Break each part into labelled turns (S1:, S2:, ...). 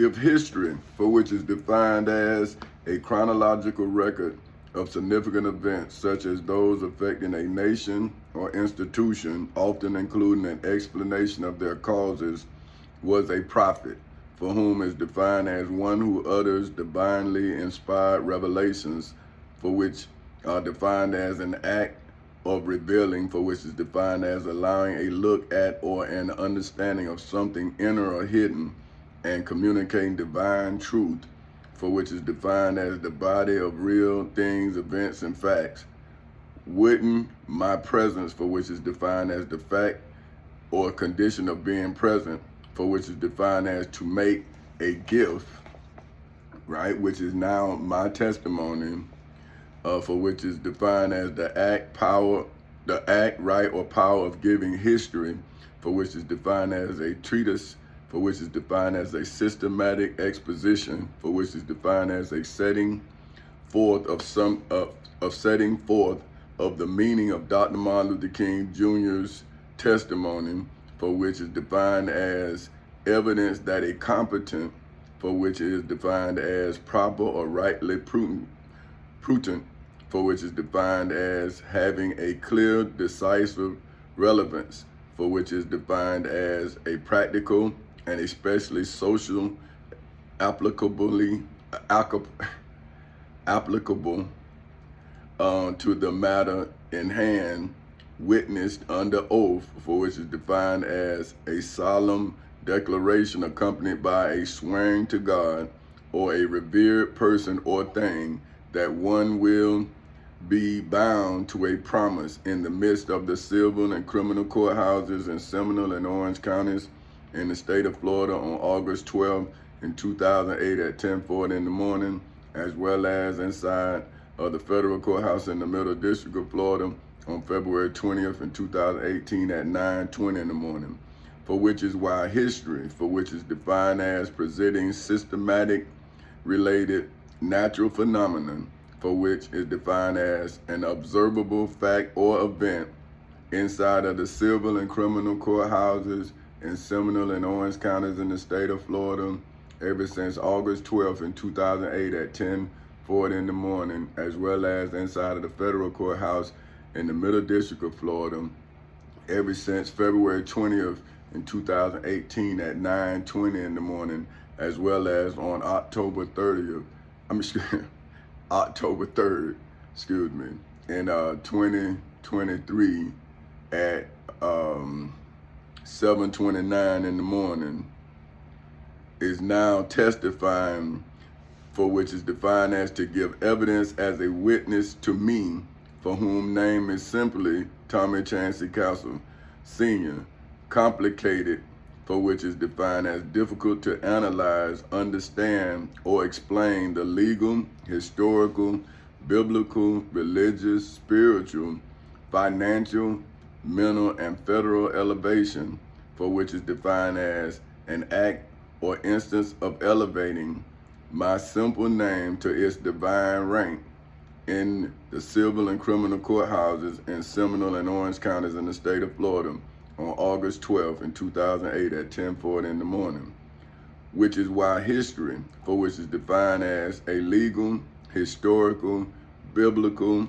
S1: If history, for which is defined as a chronological record of significant events such as those affecting a nation or institution, often including an explanation of their causes, was a prophet, for whom is defined as one who utters divinely inspired revelations, for which are defined as an act of revealing, for which is defined as allowing a look at or an understanding of something inner or hidden, and communicating divine truth, for which is defined as the body of real things, events, and facts. Wouldn't my presence, for which is defined as the fact or condition of being present, for which is defined as to make a gift, right, which is now my testimony, for which is defined as the act, right, or power of giving history, for which is defined as a treatise, for which is defined as a systematic exposition, for which is defined as a setting forth of the meaning of Dr. Martin Luther King Jr.'s testimony, for which is defined as evidence that a competent, for which is defined as proper or rightly prudent, for which is defined as having a clear, decisive relevance, for which is defined as a practical and especially social applicable to the matter in hand, witnessed under oath, for which is defined as a solemn declaration accompanied by a swearing to God or a revered person or thing that one will be bound to a promise in the midst of the civil and criminal courthouses in Seminole and Orange counties in the state of Florida on August 12th in 2008 at 10:40 in the morning, as well as inside of the federal courthouse in the Middle District of Florida on February 20th in 2018 at 9:20 in the morning, for which is why history, for which is defined as presenting systematic related natural phenomenon, for which is defined as an observable fact or event inside of the civil and criminal courthouses in Seminole and Orange counties in the state of Florida ever since August 12th in 2008 at 10:40 in the morning, as well as inside of the federal courthouse in the Middle District of Florida ever since February 20th in 2018 at 9:20 in the morning, as well as on October 30th, October 3rd, in 2023 at 7:29 in the morning, is now testifying, for which is defined as to give evidence as a witness to me, for whom name is simply Tommy Chancey Castle Sr., complicated, for which is defined as difficult to analyze, understand, or explain the legal, historical, biblical, religious, spiritual, financial, mental, and federal elevation, for which is defined as an act or instance of elevating my simple name to its divine rank in the civil and criminal courthouses in Seminole and Orange counties in the state of Florida on August 12th in 2008 at 10:40 in the morning, which is why history, for which is defined as a legal, historical, biblical,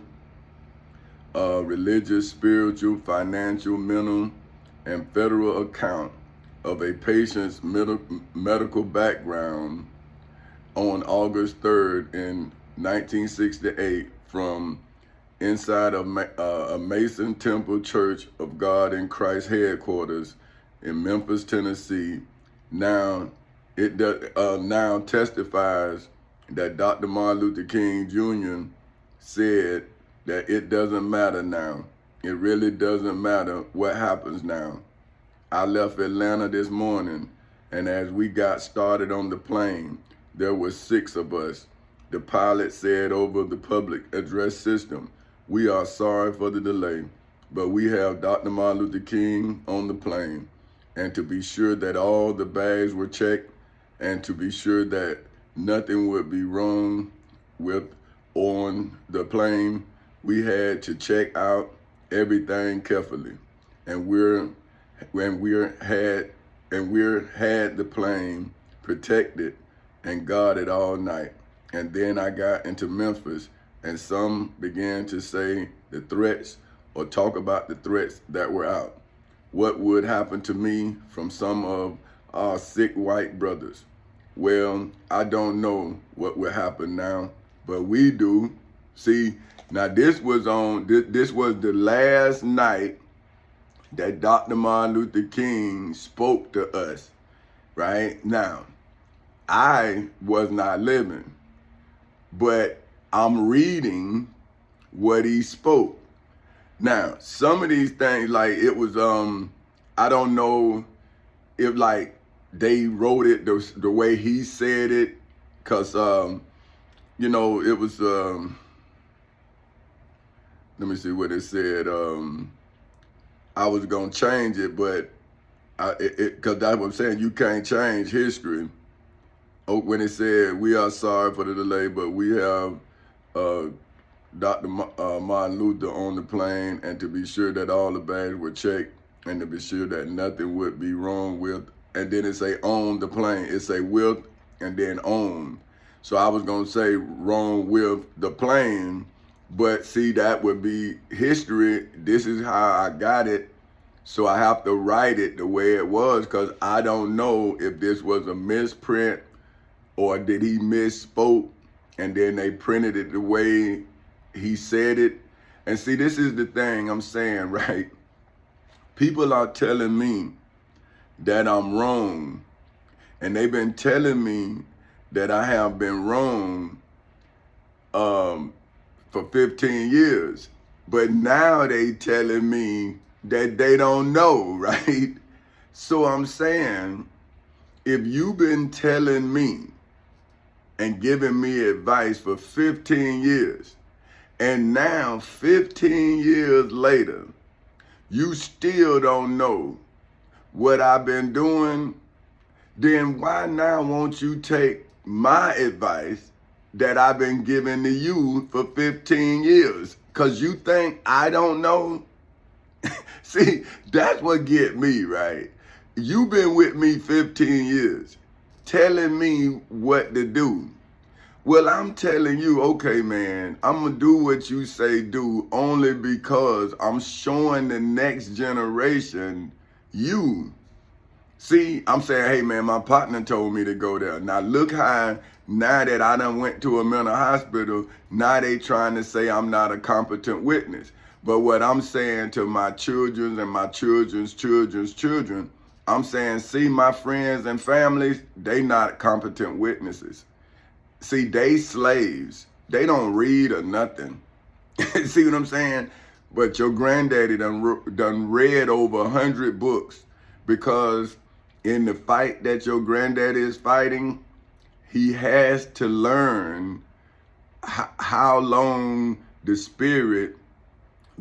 S1: religious, spiritual, financial, mental, and federal account of a patient's medical background on August 3rd in 1968 from inside of a Mason Temple Church of God in Christ headquarters in Memphis, Tennessee. Now it now testifies that Dr. Martin Luther King Jr. said that it doesn't matter now. It really doesn't matter what happens now. I left Atlanta this morning, and as we got started on the plane, there were 6 of us. The pilot said over the public address system, "We are sorry for the delay, but we have Dr. Martin Luther King on the plane." And to be sure that all the bags were checked, and to be sure that nothing would be wrong with on the plane, we had to check out everything carefully. And we had the plane protected and guarded all night. And then I got into Memphis, and some began to say the threats or talk about the threats that were out. What would happen to me from some of our sick white brothers? Well, I don't know what will happen now, but we do. See, now this was the last night that Dr. Martin Luther King spoke to us, right? Now, I was not living, but I'm reading what he spoke. Now, some of these things, like it was, I don't know if like they wrote it the way he said it, cause you know, it was, let me see what it said. I was gonna change it, but cause that's what I'm saying, you can't change history. Oh, when it said, we are sorry for the delay, but we have Dr. Martin Luther on the plane, and to be sure that all the bags were checked, and to be sure that nothing would be wrong with, and then it say on the plane. It say with and then on. So I was gonna say wrong with the plane, but see, that would be history. This is how I got it. So I have to write it the way it was, because I don't know if this was a misprint or did he misspoke and then they printed it the way he said it. And see, this is the thing I'm saying, right? People are telling me that I'm wrong, and they've been telling me that I have been wrong for 15 years. But now they telling me that they don't know, right? So I'm saying, if you've been telling me and giving me advice for 15 years, and now 15 years later, you still don't know what I've been doing, then why now won't you take my advice that I've been giving to you for 15 years? Because you think I don't know? See, that's what get me, right? You've been with me 15 years, telling me what to do. Well, I'm telling you, okay, man, I'm going to do what you say do, only because I'm showing the next generation you. See, I'm saying, hey, man, my partner told me to go there. Now, look how, now that I done went to a mental hospital, now they trying to say I'm not a competent witness. But what I'm saying to my children and my children's children's children, I'm saying, see, my friends and families, they not competent witnesses. See, they slaves. They don't read or nothing. See what I'm saying? But your granddaddy done read over 100 books, because in the fight that your granddaddy is fighting, he has to learn how long the spirit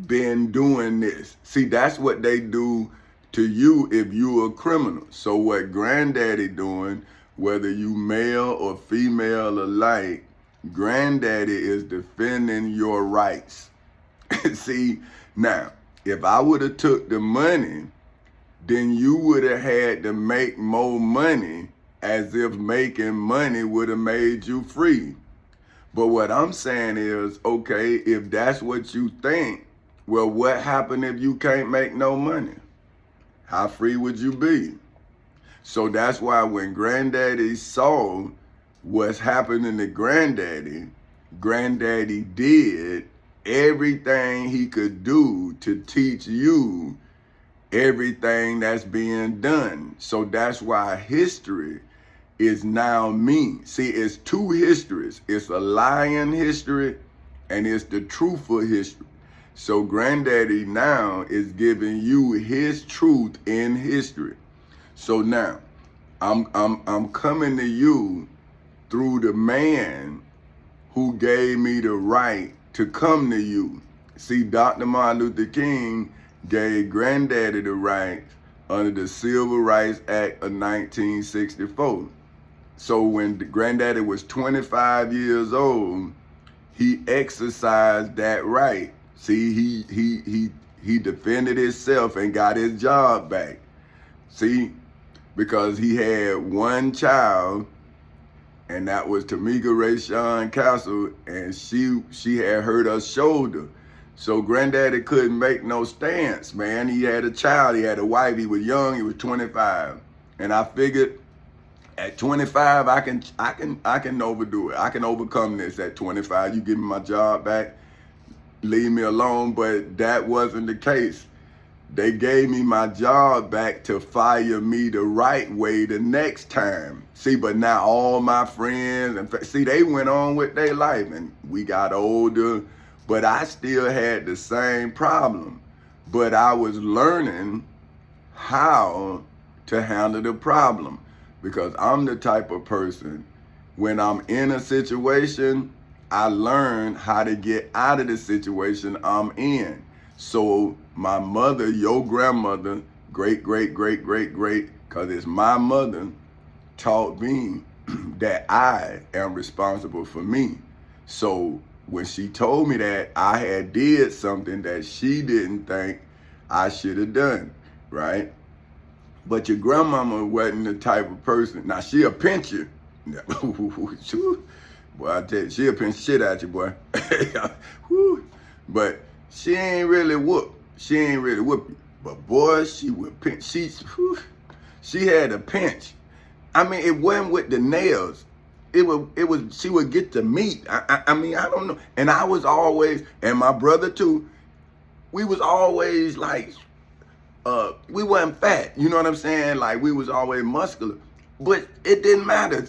S1: been doing this. See, that's what they do to you if you a criminal. So what granddaddy doing, whether you male or female alike, granddaddy is defending your rights. See, now, if I would have took the money, then you would have had to make more money, as if making money would have made you free. But what I'm saying is, okay, if that's what you think, well, what happened if you can't make no money? How free would you be? So that's why when granddaddy saw what's happening to granddaddy, granddaddy did everything he could do to teach you everything that's being done. So that's why history is now me. See, it's two histories. It's a lying history and it's the truthful history. So granddaddy now is giving you his truth in history. So now I'm coming to you through the man who gave me the right to come to you. See, Dr. Martin Luther King gave granddaddy the right under the Civil Rights Act of 1964. So when the granddaddy was 25 years old, he exercised that right. See, he defended himself and got his job back. See, because he had one child and that was Tamika Rayshawn Castle, and she had hurt her shoulder. So granddaddy couldn't make no stance, man. He had a child, he had a wife, he was young, he was 25. And I figured at 25, I can overdo it. I can overcome this at 25. You give me my job back, leave me alone. But that wasn't the case. They gave me my job back to fire me the right way the next time. See, but now all my friends, and see, they went on with their life, and we got older, but I still had the same problem. But I was learning how to handle the problem, because I'm the type of person, when I'm in a situation, I learn how to get out of the situation I'm in. So my mother, your grandmother, great, because it's my mother, taught me that I am responsible for me. So when she told me that, I had did something that she didn't think I should have done, right? But your grandmama wasn't the type of person. Now, she'll pinch you. Boy, I tell you, she'll pinch shit at you, boy. But she ain't really whoop. She ain't really whoop you. But boy, she would pinch. She had a pinch. I mean, it wasn't with the nails. It was, she would get the meat. I mean, I don't know. And I was always, and my brother too, we was always like, we wasn't fat. You know what I'm saying? Like, we was always muscular. But it didn't matter.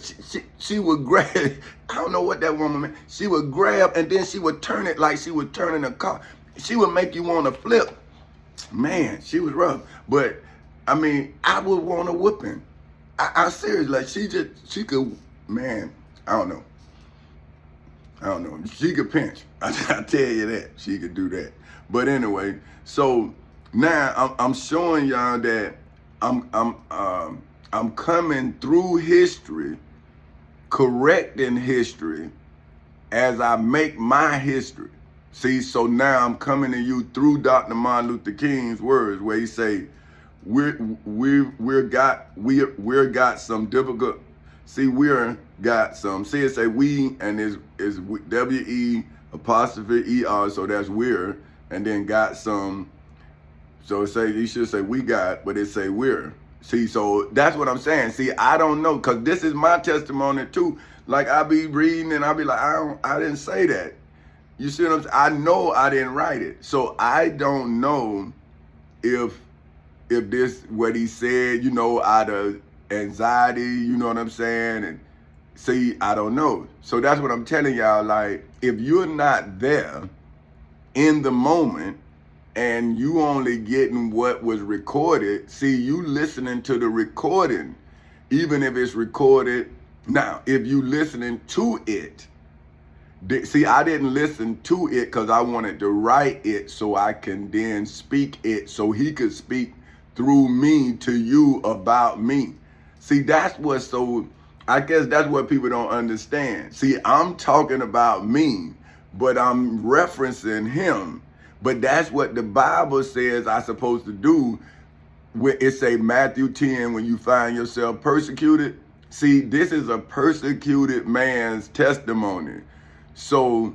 S1: She would grab, I don't know what that woman meant. She would grab, and then she would turn it like she was turning a car. She would make you want to flip. Man, she was rough. But, I mean, I would want a whooping. I seriously, like, she could, man, I don't know. She could pinch. I tell you that. She could do that. But anyway, so now I'm showing y'all that I'm coming through history, correcting history as I make my history. See, so now I'm coming to you through Dr. Martin Luther King's words, where he say, we're got some difficult. See, see, it say we, and is W-E''ER, so that's we're, and then got some. So it say, you should say we got, but it say we're. See, so that's what I'm saying. See, I don't know, because this is my testimony too. Like, I be reading and I be like, I didn't say that. You see what I'm saying? I know I didn't write it. So I don't know if this, what he said, you know, out of anxiety, you know what I'm saying? And see, I don't know. So that's what I'm telling y'all. Like, if you're not there in the moment, and you only getting what was recorded, see, you listening to the recording, even if it's recorded. Now, if you listening to it, see, I didn't listen to it because I wanted to write it so I can then speak it, so he could speak through me to you about me. See, that's what's so, I guess that's what people don't understand. See, I'm talking about me, but I'm referencing him. But that's what the Bible says I'm supposed to do. It say Matthew 10, when you find yourself persecuted. See, this is a persecuted man's testimony. So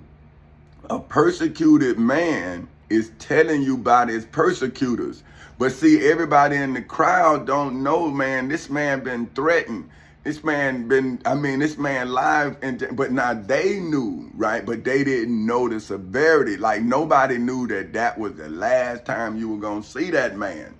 S1: a persecuted man is telling you about his persecutors. But see, everybody in the crowd don't know, man, this man been threatened. This man live, but now they knew, right? But they didn't know the severity. Like, nobody knew that was the last time you were going to see that man.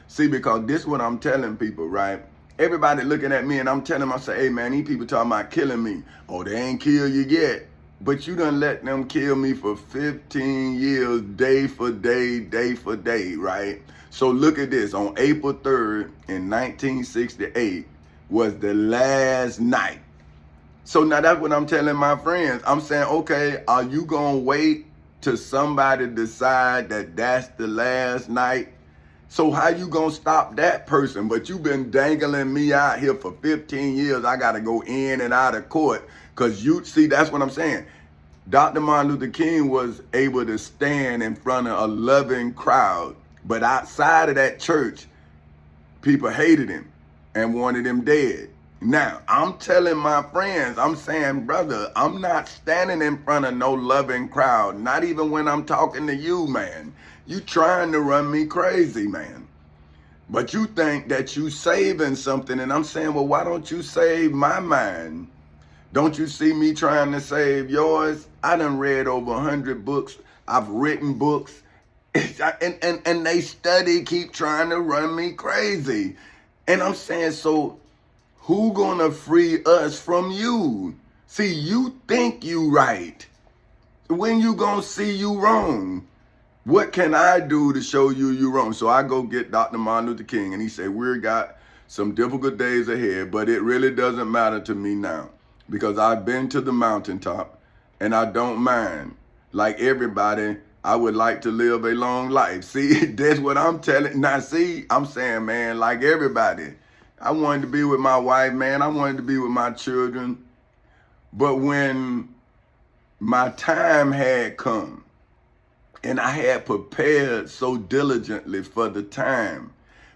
S1: See, because this is what I'm telling people, right? Everybody looking at me and I'm telling them, I say, hey man, these people talking about killing me. Oh, they ain't killed you yet. But you done let them kill me for 15 years, day for day, right? So look at this. On April 3rd in 1968, was the last night. So now that's what I'm telling my friends. I'm saying, okay, are you gonna wait till somebody decide that that's the last night? So how you gonna stop that person? But you've been dangling me out here for 15 years. I gotta go in and out of court. Cause you see, that's what I'm saying. Dr. Martin Luther King was able to stand in front of a loving crowd. But outside of that church, people hated him and wanted him dead. Now, I'm telling my friends, I'm saying, brother, I'm not standing in front of no loving crowd, not even when I'm talking to you, man. You trying to run me crazy, man. But you think that you saving something, and I'm saying, well, why don't you save my mind? Don't you see me trying to save yours? I done read over 100 books. I've written books. And they study, keep trying to run me crazy. And I'm saying, so who gonna free us from you? See, you think you right. When you gonna see you wrong? What can I do to show you you wrong? So I go get Dr. Martin Luther King, and he said, we got some difficult days ahead, but it really doesn't matter to me now because I've been to the mountaintop and I don't mind. Like everybody, I would like to live a long life. See, that's what I'm telling. Now, see, I'm saying, man, like everybody, I wanted to be with my wife, man. I wanted to be with my children. But when my time had come and I had prepared so diligently for the time,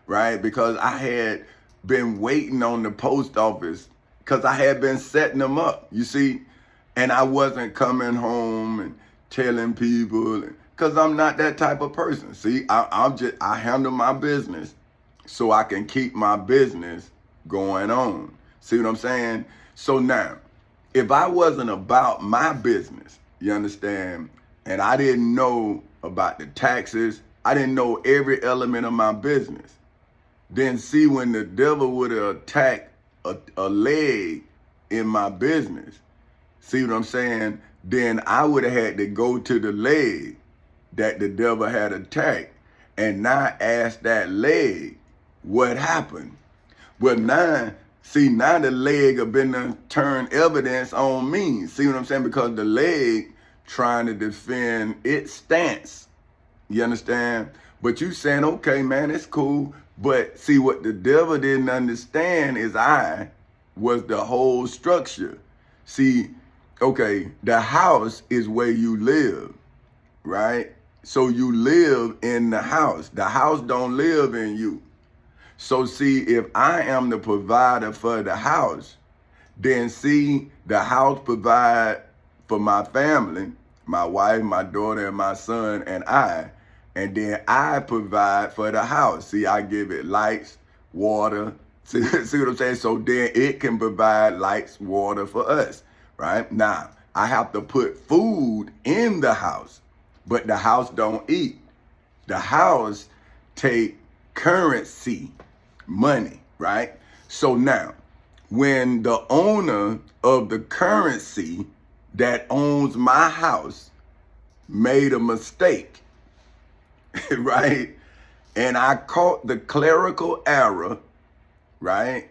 S1: right? Because I had been waiting on the post office because I had been setting them up, you see, and I wasn't coming home and telling people because I'm not that type of person. See, I handle my business so I can keep my business going on. See what I'm saying? So now, if I wasn't about my business, you understand, and I didn't know about the taxes, I didn't know every element of my business, then see, when the devil would attack a leg in my business, see what I'm saying, then I would have had to go to the leg that the devil had attacked and now ask that leg what happened. Well, now the leg have been turned evidence on me. See what I'm saying? Because the leg trying to defend its stance. You understand? But you saying, okay, man, it's cool. But see, what the devil didn't understand is I was the whole structure. See, okay, the house is where you live, right? So you live in the house. The house don't live in you. So see, if I am the provider for the house, then see, the house provide for my family, my wife, my daughter, and my son, and I. And then I provide for the house. See, I give it lights, water. See what I'm saying? So then it can provide lights, water for us, right? Now, I have to put food in the house, but the house don't eat. The house take currency, money, right? So now, when the owner of the currency that owns my house made a mistake, right? And I caught the clerical error, right?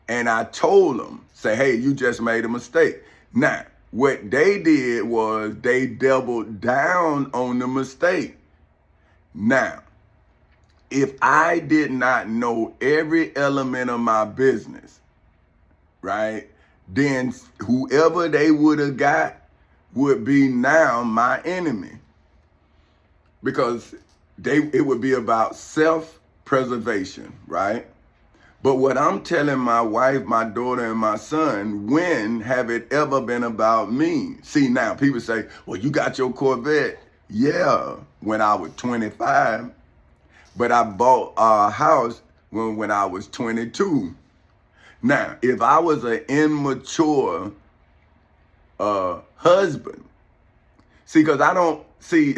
S1: And I told them, say, hey, you just made a mistake. Now, what they did was they doubled down on the mistake. Now, if I did not know every element of my business, right, then whoever they would have got would be now my enemy. Because it would be about self-preservation, right? But what I'm telling my wife, my daughter, and my son, when have it ever been about me? See, now people say, well, you got your Corvette. Yeah, when I was 25. But I bought a house when I was 22. Now, if I was an immature husband, see, because I don't see...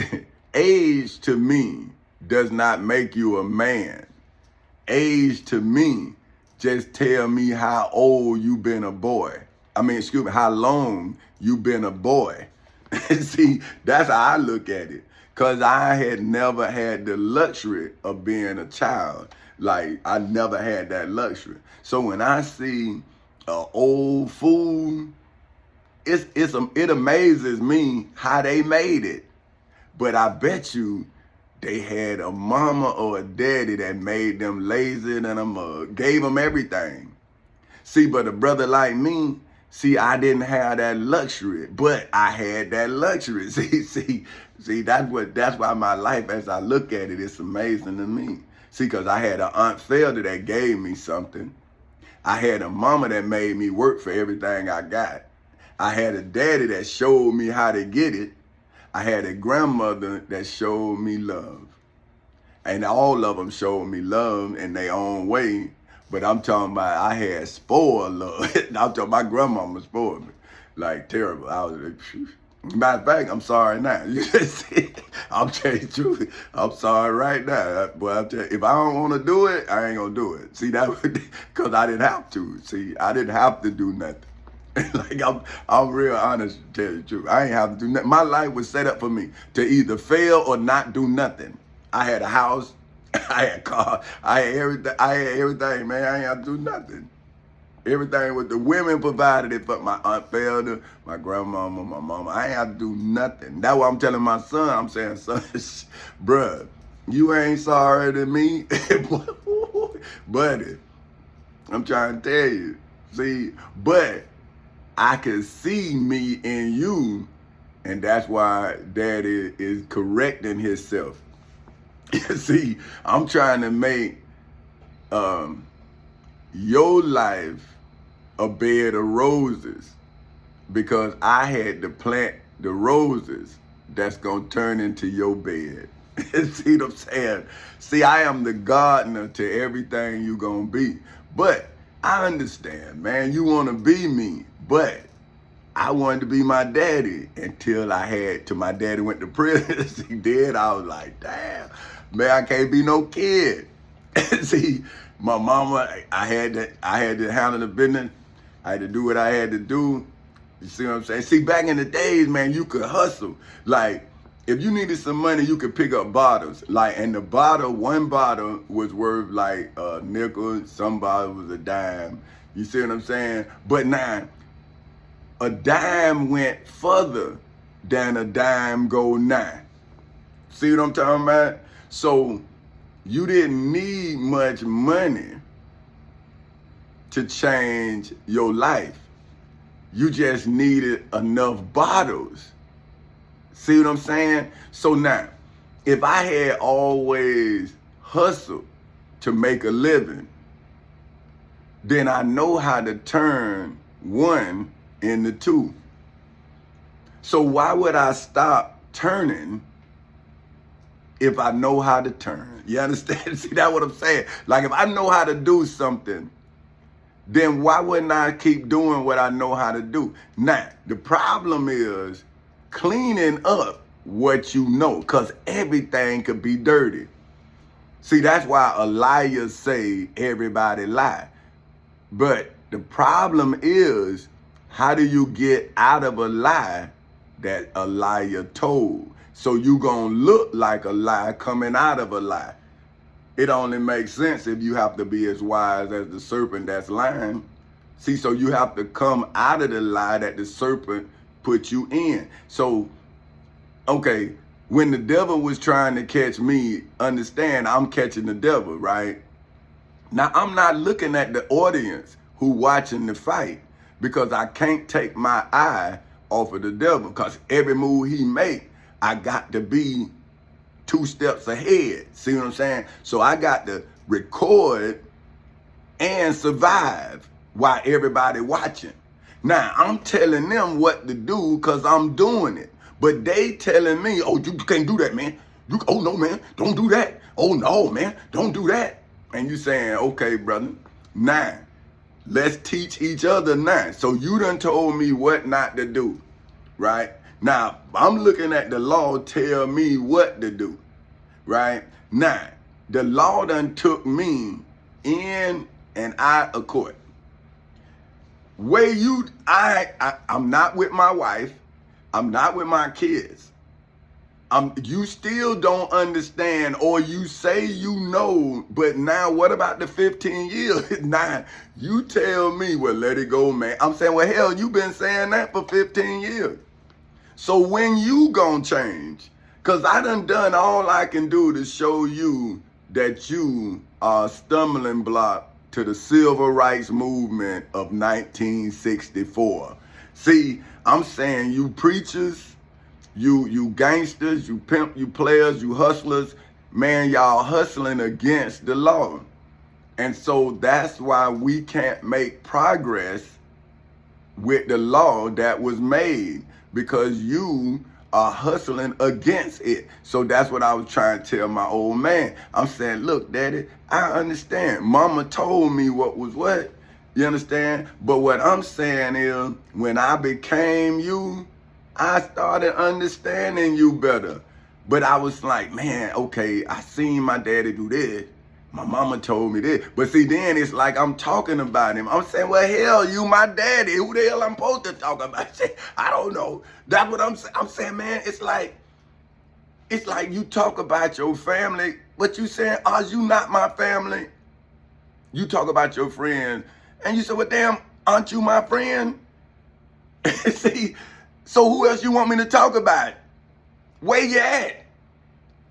S1: Age to me does not make you a man. Age to me just tell me how old you been a boy. How long you been a boy. See, that's how I look at it. Because I had never had the luxury of being a child. Like, I never had that luxury. So when I see an old fool, it amazes me how they made it. But I bet you they had a mama or a daddy that made them lazy than a mug, gave them everything. See, but a brother like me, see, I didn't have that luxury, but I had that luxury. See, that's why my life, as I look at it, it's amazing to me. See, because I had an Aunt Felder that gave me something. I had a mama that made me work for everything I got. I had a daddy that showed me how to get it. I had a grandmother that showed me love. And all of them showed me love in their own way. But I'm talking about I had spoiled love. I'm talking about my grandmama spoiled me. Like terrible. I was like, phew. Matter of fact, I'm sorry now. You just see, I'm telling you the truth. I'm sorry right now. But I'm telling you, if I don't want to do it, I ain't gonna do it. See, that because I didn't have to. See, I didn't have to do nothing. Like I'm real honest to tell you the truth. I ain't have to do nothing. My life was set up for me to either fail or not do nothing. I had a house, I had a car, I had everything, man. I ain't have to do nothing. Everything with the women provided it for my Aunt Felder, my grandmama, my mama. I ain't have to do nothing. That's what I'm telling my son. I'm saying, son, bruh, you ain't sorry to me. Buddy, I'm trying to tell you. See, but I can see me in you, and that's why Daddy is correcting himself. See, I'm trying to make your life a bed of roses because I had to plant the roses that's going to turn into your bed. See what I'm saying? See, I am the gardener to everything you going to be. But I understand, man, you want to be me, but I wanted to be my daddy until my daddy went to prison. He did. I was like, damn, man, I can't be no kid. See, my mama, I had to handle the business. I had to do what I had to do. You see what I'm saying? See, back in the days, man, you could hustle. Like, if you needed some money, you could pick up bottles. Like, and one bottle was worth like a nickel. Some bottle was a dime. You see what I'm saying? But now, a dime went further than a dime go now. See what I'm talking about? So, you didn't need much money to change your life. You just needed enough bottles. See what I'm saying? So now, if I had always hustled to make a living, then I know how to turn one into two. So why would I stop turning if I know how to turn? You understand? See, that's what I'm saying. Like, if I know how to do something, then why wouldn't I keep doing what I know how to do? Now, the problem is cleaning up what you know, because everything could be dirty. See, that's why a liar say everybody lie. But the problem is, how do you get out of a lie that a liar told? So you gonna look like a lie coming out of a lie. It only makes sense if you have to be as wise as the serpent that's lying. See, so you have to come out of the lie that the serpent put you in. So, okay, when the devil was trying to catch me, understand I'm catching the devil, right? Now, I'm not looking at the audience who watching the fight because I can't take my eye off of the devil because every move he make, I got to be 2 steps ahead. See what I'm saying? So I got to record and survive while everybody watching. Now, I'm telling them what to do because I'm doing it. But they telling me, oh, you can't do that, man. Oh, no, man, don't do that. Oh, no, man, don't do that. And you saying, okay, brother, now, let's teach each other now. So you done told me what not to do, right? Now, I'm looking at the law tell me what to do, right? Now, the law done took me in and out of court. I'm not with my wife. I'm not with my kids. You still don't understand, or you say you know, but now what about the 15 years? Now, you tell me, well, let it go, man. I'm saying, well, hell, you been saying that for 15 years. So when you gonna change? Because I done all I can do to show you that you are a stumbling block to the civil rights movement of 1964. See, I'm saying you preachers, you gangsters, you pimp, you players, you hustlers, man, y'all hustling against the law. And so that's why we can't make progress with the law that was made, because you are hustling against it. So that's what I was trying to tell my old man. I'm saying, look, Daddy, I understand. Mama told me what was what. You understand? But what I'm saying is, when I became you, I started understanding you better. But I was like, man, okay, I seen my daddy do this. My mama told me this. But see, then it's like I'm talking about him. I'm saying, well, hell, you my daddy. Who the hell I'm supposed to talk about? I don't know. That's what I'm saying. I'm saying, man, it's like you talk about your family, but you saying, are you not my family? You talk about your friends, and you say, well, damn, aren't you my friend? See, so who else you want me to talk about? Where you at?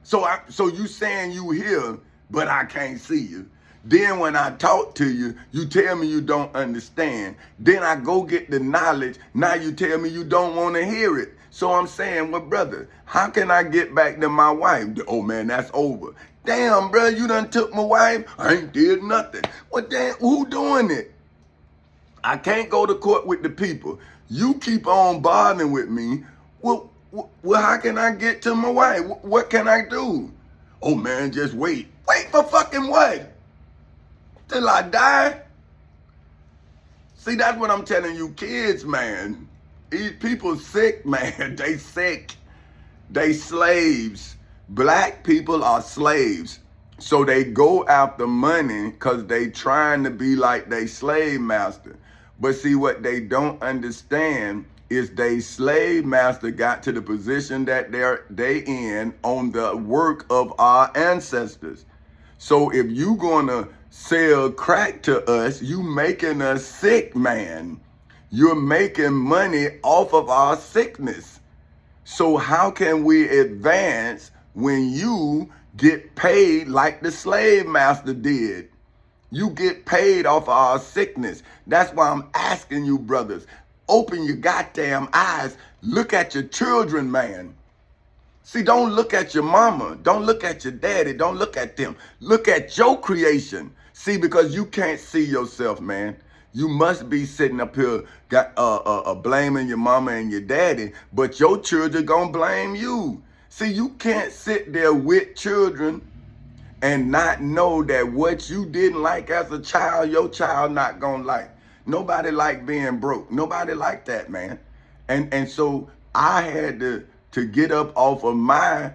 S1: So you saying you here, but I can't see you. Then when I talk to you, you tell me you don't understand. Then I go get the knowledge. Now you tell me you don't want to hear it. So I'm saying, well, brother, how can I get back to my wife? Oh, man, that's over. Damn, brother, you done took my wife? I ain't did nothing. Well, damn, who doing it? I can't go to court with the people. You keep on bothering with me. Well, how can I get to my wife? What can I do? Oh, man, just wait. Wait for fucking what? Till I die? See, that's what I'm telling you kids, man. These people sick, man. They sick. They slaves. Black people are slaves. So they go after money because they trying to be like they slave master. But see, what they don't understand is they slave master got to the position that they in on the work of our ancestors. So if you gonna sell crack to us, you making us sick, man. You're making money off of our sickness. So how can we advance when you get paid like the slave master did? You get paid off of our sickness. That's why I'm asking you, brothers, open your goddamn eyes. Look at your children, man. See, don't look at your mama. Don't look at your daddy. Don't look at them. Look at your creation. See, because you can't see yourself, man. You must be sitting up here blaming your mama and your daddy, but your children gonna blame you. See, you can't sit there with children and not know that what you didn't like as a child, your child not gonna like. Nobody like being broke. Nobody like that, man. And so I had to get up off of my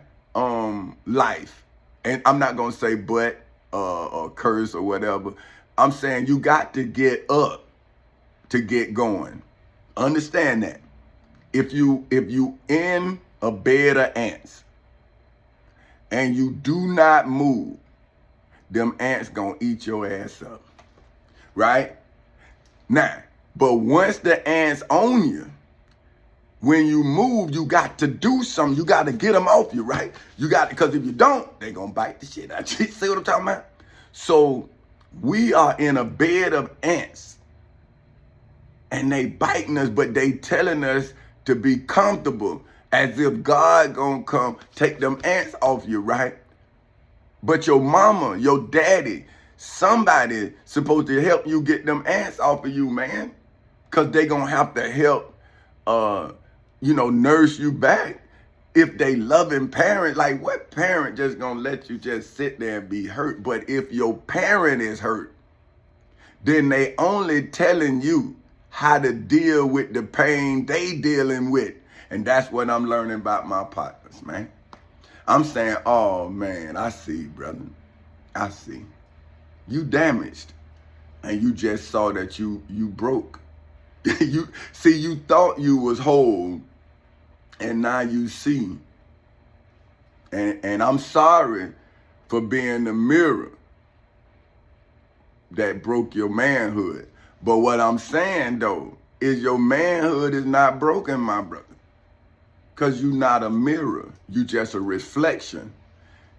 S1: life. And I'm not gonna say but or curse or whatever. I'm saying you got to get up to get going. Understand that. If you in a bed of ants and you do not move, them ants gonna eat your ass up, right? Now, but once the ants own you, when you move, you got to do something. You got to get them off you, right? You got to, because if you don't, they gonna bite the shit out you. See what I'm talking about? So we are in a bed of ants and they biting us, but they telling us to be comfortable as if God gonna come take them ants off you, right? But your mama, your daddy, somebody supposed to help you get them ants off of you, man. Because they gonna have to help, nurse you back. If they loving parent, like what parent just gonna let you just sit there and be hurt? But if your parent is hurt, then they only telling you how to deal with the pain they dealing with. And that's what I'm learning about my partners, man. I'm saying, oh man, I see, brother. I see. You damaged. And you just saw that you broke. You thought you was whole. And now you see. And I'm sorry for being the mirror that broke your manhood. But what I'm saying, though, is your manhood is not broken, my brother. Because you're not a mirror. You just a reflection.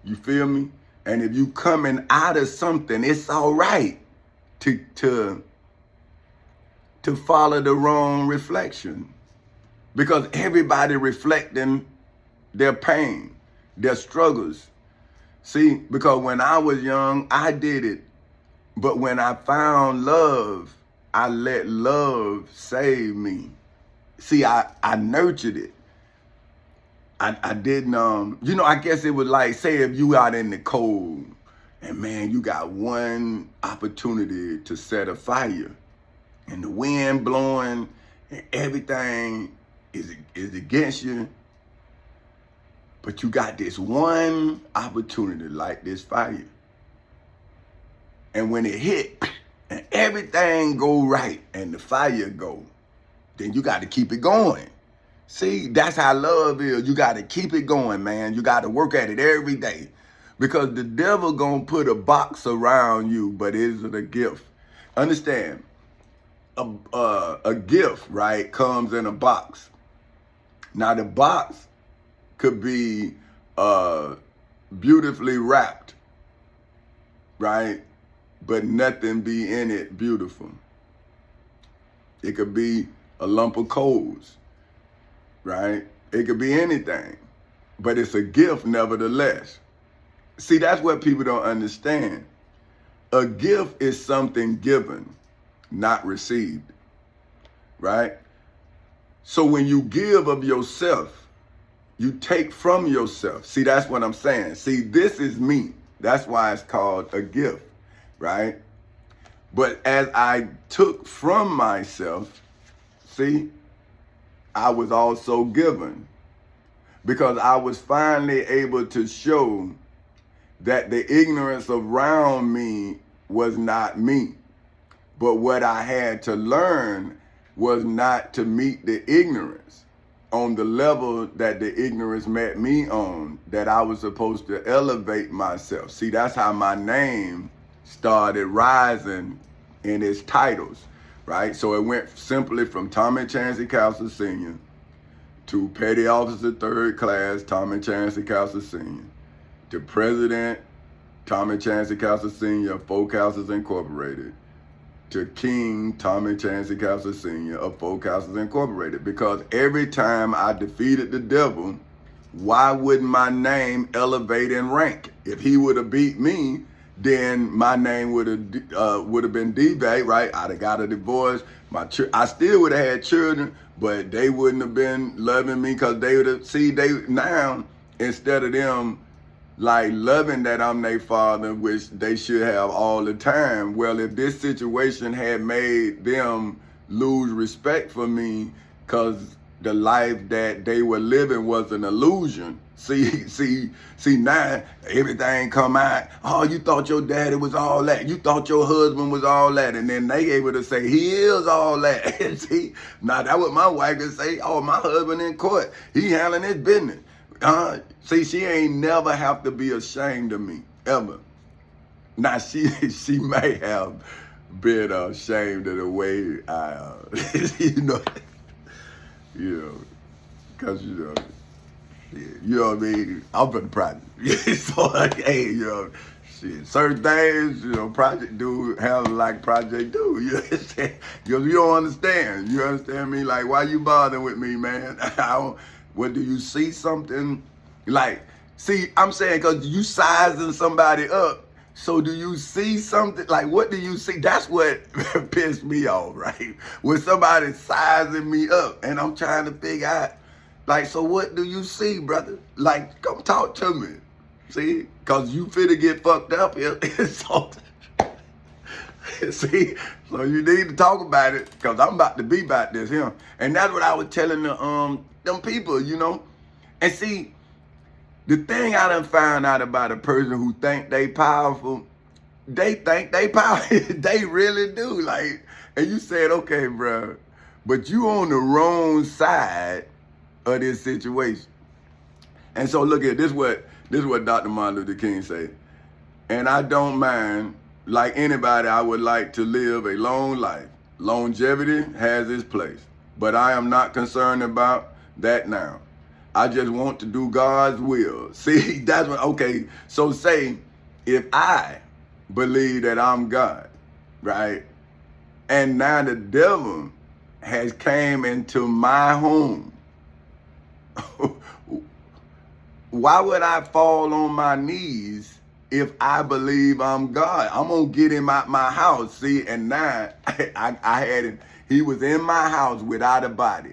S1: You feel me? And if you coming out of something, it's all right to follow the wrong reflection. Because everybody reflecting their pain, their struggles. See, because when I was young, I did it But when I found love, I let love save me. See, I nurtured it. I didn't, I guess it was like, say if you out in the cold and man, you got one opportunity to set a fire and the wind blowing and everything is against you. But you got this one opportunity to light this fire. And when it hit and everything go right and the fire go, then you got to keep it going. See, that's how love is. You got to keep it going, man. You got to work at it every day. Because the devil gonna put a box around you, but is it a gift? Understand, a gift, right, comes in a box. Now the box could be beautifully wrapped, right? But nothing be in it beautiful. It could be a lump of coals, right? It could be anything, but it's a gift nevertheless. See, that's what people don't understand. A gift is something given, not received, right? So when you give of yourself, you take from yourself. See, that's what I'm saying. See, this is me. That's why it's called a gift, right? But as I took from myself, see, I was also given, because I was finally able to show that the ignorance around me was not me. But what I had to learn was not to meet the ignorance on the level that the ignorance met me on, that I was supposed to elevate myself. See, that's how my name started rising in its titles, right? So it went simply from Tommy Chancey Castle Sr. to Petty Officer 3rd Class Tommy Chancey Castle Sr. to President Tommy Chancey Castle Sr. of Four Castles Incorporated, to King Tommy Chancey Castle Sr. of Four Castles Incorporated. Because every time I defeated the devil, why wouldn't my name elevate in rank? If he would have beat me, then my name would have been devalued, right? I'd have got a divorce. I still would have had children, but they wouldn't have been loving me, because they would have, now, instead of them like loving that I'm their father, which they should have all the time. Well, if this situation had made them lose respect for me because the life that they were living was an illusion. See, now everything come out. Oh, you thought your daddy was all that. You thought your husband was all that. And then they able to say, he is all that. See, now that's what my wife could say. Oh, my husband in court, he handling his business. See, she ain't never have to be ashamed of me, ever. Now, she may have been ashamed of the way I, because, you know what I mean? I'm from the project. So, like, hey, shit, certain things, Project Dude handle like Project Dude. You understand? You don't understand. You understand me? Like, why you bothering with me, man? What, do you see something? Like, see, I'm saying, because you sizing somebody up, so do you see something? Like, what do you see? That's what pissed me off, right? When somebody's sizing me up, and I'm trying to figure out, like, so what do you see, brother? Like, come talk to me. See? Because you finna get fucked up here. See? So you need to talk about it, because I'm about to be about this here. And that's what I was telling them people, And see, the thing I done found out about a person who think they powerful, they think they powerful. They really do. Like, and you said, okay, bro, but you on the wrong side of this situation. And so look at this. This is what Dr. Martin Luther King said. And I don't mind, like anybody, I would like to live a long life. Longevity has its place, but I am not concerned about that now. I just want to do God's will. See, that's what, okay, so say, if I believe that I'm God, right? And now the devil has came into my home. Why would I fall on my knees if I believe I'm God. I'm going to get him out my house. See, and now I had him. He was in my house without a body.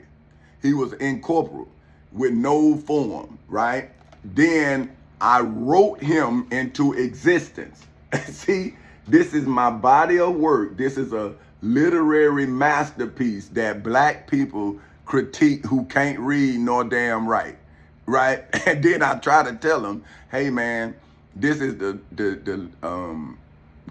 S1: He was incorporeal with no form, right? Then I wrote him into existence. See, this is my body of work. This is a literary masterpiece that black people critique who can't read nor damn write, right? And then I try to tell them, hey man, this is the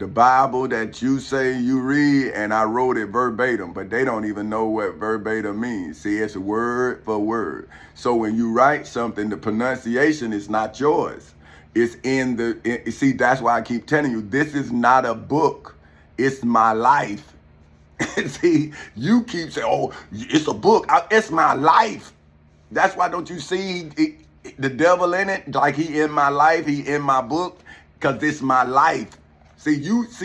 S1: Bible that you say you read, and I wrote it verbatim, but they don't even know what verbatim means. See, it's word for word. So when you write something, the pronunciation is not yours. It's in the, see, that's why I keep telling you, this is not a book. It's my life. See, you keep saying, oh, it's a book. It's my life. That's why don't you see the devil in it? Like he in my life, he in my book, because it's my life. See,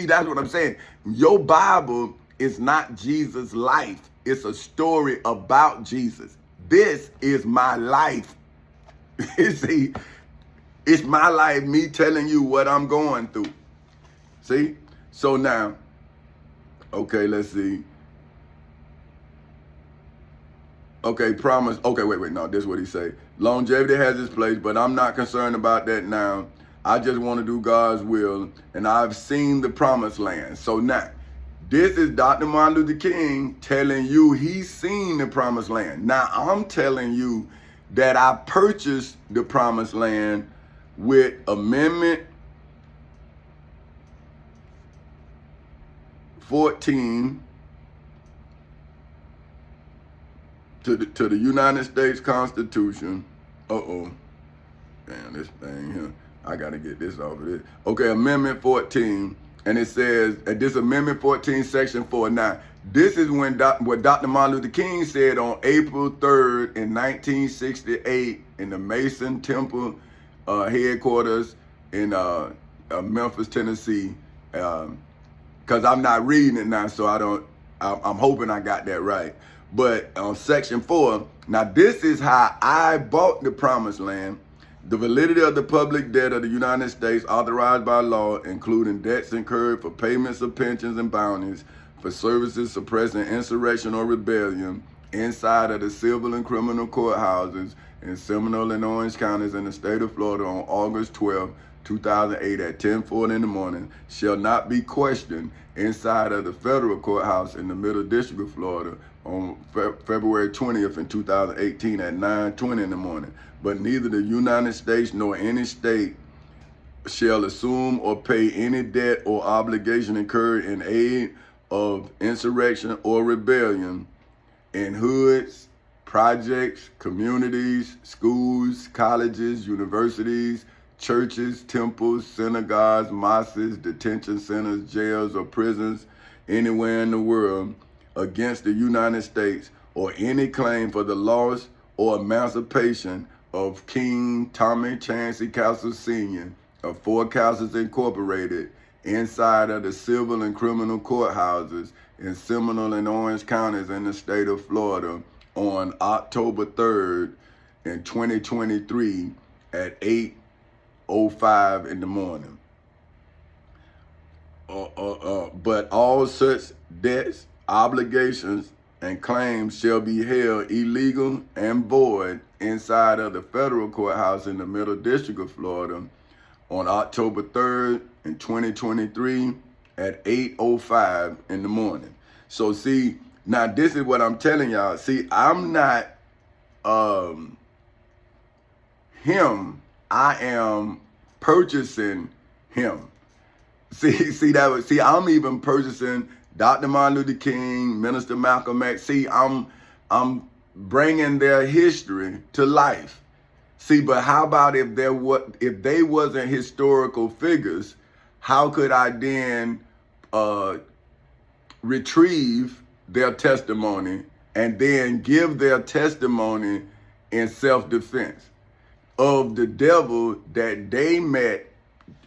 S1: that's what I'm saying. Your Bible is not Jesus' life. It's a story about Jesus. This is my life. See, it's my life, me telling you what I'm going through. See? So now, okay, let's see. Okay, promise. Okay, wait. No, this is what he say. Longevity has its place, but I'm not concerned about that now. I just want to do God's will, and I've seen the promised land. So now, this is Dr. Martin Luther King telling you he's seen the promised land. Now, I'm telling you that I purchased the promised land with Amendment 14 to the United States Constitution. Damn, this thing here. I got to get this off of this. Okay, Amendment 14. And it says, at this Amendment 14, Section 4. Now, this is when what Dr. Martin Luther King said on April 3rd in 1968 in the Mason Temple headquarters in Memphis, Tennessee. Because I'm not reading it now, so I'm hoping I got that right. But on Section 4, now this is how I bought the promised land. The validity of the public debt of the United States authorized by law, including debts incurred for payments of pensions and bounties, for services suppressing insurrection or rebellion inside of the civil and criminal courthouses in Seminole and Orange counties in the state of Florida on August 12, 2008 at 10:40 in the morning, shall not be questioned inside of the federal courthouse in the Middle District of Florida on February 20th in 2018 at 9:20 in the morning. But neither the United States nor any state shall assume or pay any debt or obligation incurred in aid of insurrection or rebellion in hoods, projects, communities, schools, colleges, universities, churches, temples, synagogues, mosques, detention centers, jails, or prisons anywhere in the world against the United States, or any claim for the loss or emancipation of King Tommy Chancey Castle Sr. of Four Castles Incorporated inside of the civil and criminal courthouses in Seminole and Orange counties in the state of Florida on October 3rd in 2023 at 8:05 in the morning. But all such debts, obligations, and claims shall be held illegal and void inside of the federal courthouse in the Middle District of Florida on October 3rd in 2023 at 8:05 in the morning. So see, now this is what I'm telling y'all. See, I'm not him. I am purchasing him. See, I'm even purchasing Dr. Martin Luther King, Minister Malcolm X. See, I'm bringing their history to life. See, but how about if they wasn't historical figures? How could I then retrieve their testimony and then give their testimony in self-defense of the devil that they met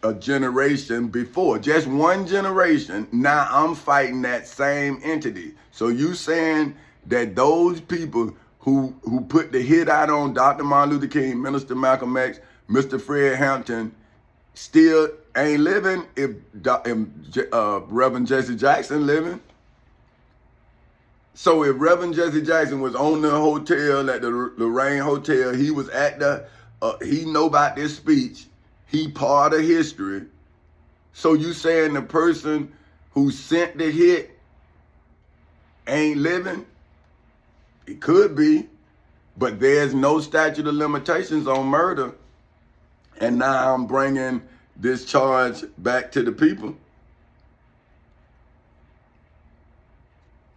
S1: a generation before, just one generation? Now I'm fighting that same entity. So you saying that those people who put the hit out on Dr. Martin Luther King, Minister Malcolm X, Mr. Fred Hampton, still ain't living if Reverend Jesse Jackson living. So if Reverend Jesse Jackson was on the hotel at the Lorraine Hotel, he was at the, he know about this speech, he part of history. So you saying the person who sent the hit ain't living? It could be, but there's no statute of limitations on murder. And now I'm bringing this charge back to the people.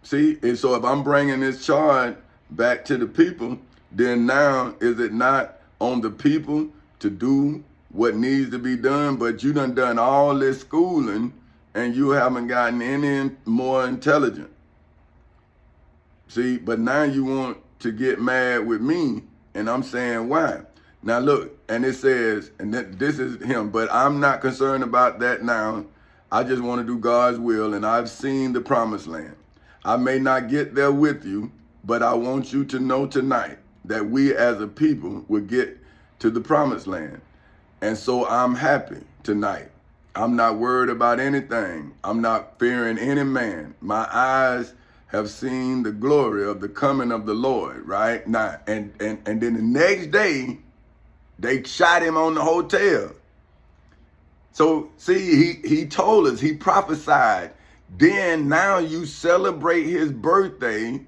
S1: See, and so if I'm bringing this charge back to the people, then now is it not on the people to do what needs to be done? But you done all this schooling and you haven't gotten any more intelligent. See, but now you want to get mad with me, and I'm saying why? Now look, and it says, and this is him, but I'm not concerned about that now. I just want to do God's will, and I've seen the promised land. I may not get there with you, but I want you to know tonight that we as a people will get to the promised land. And so I'm happy tonight. I'm not worried about anything. I'm not fearing any man. My eyes have seen the glory of the coming of the Lord, right? Now, and then the next day, they shot him on the hotel. So see, he told us, he prophesied. Then now you celebrate his birthday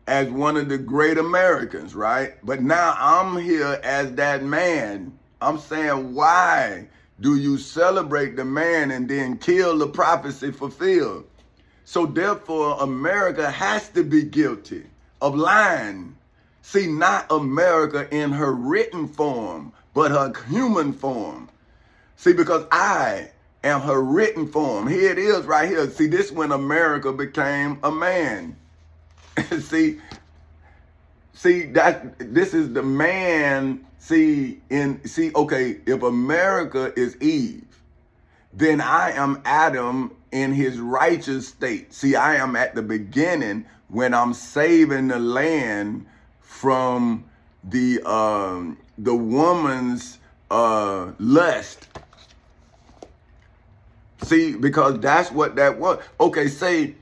S1: as one of the great Americans, right? But now I'm here as that man. I'm saying, why do you celebrate the man and then kill the prophecy fulfilled? So therefore, America has to be guilty of lying. See, not America in her written form, but her human form. See, because I am her written form. Here it is right here. See, this is when America became a man. see, this is the man. Okay, if America is Eve, then I am Adam in his righteous state. See, I am at the beginning when I'm saving the land from the woman's lust. See, because that's what that was. Okay, say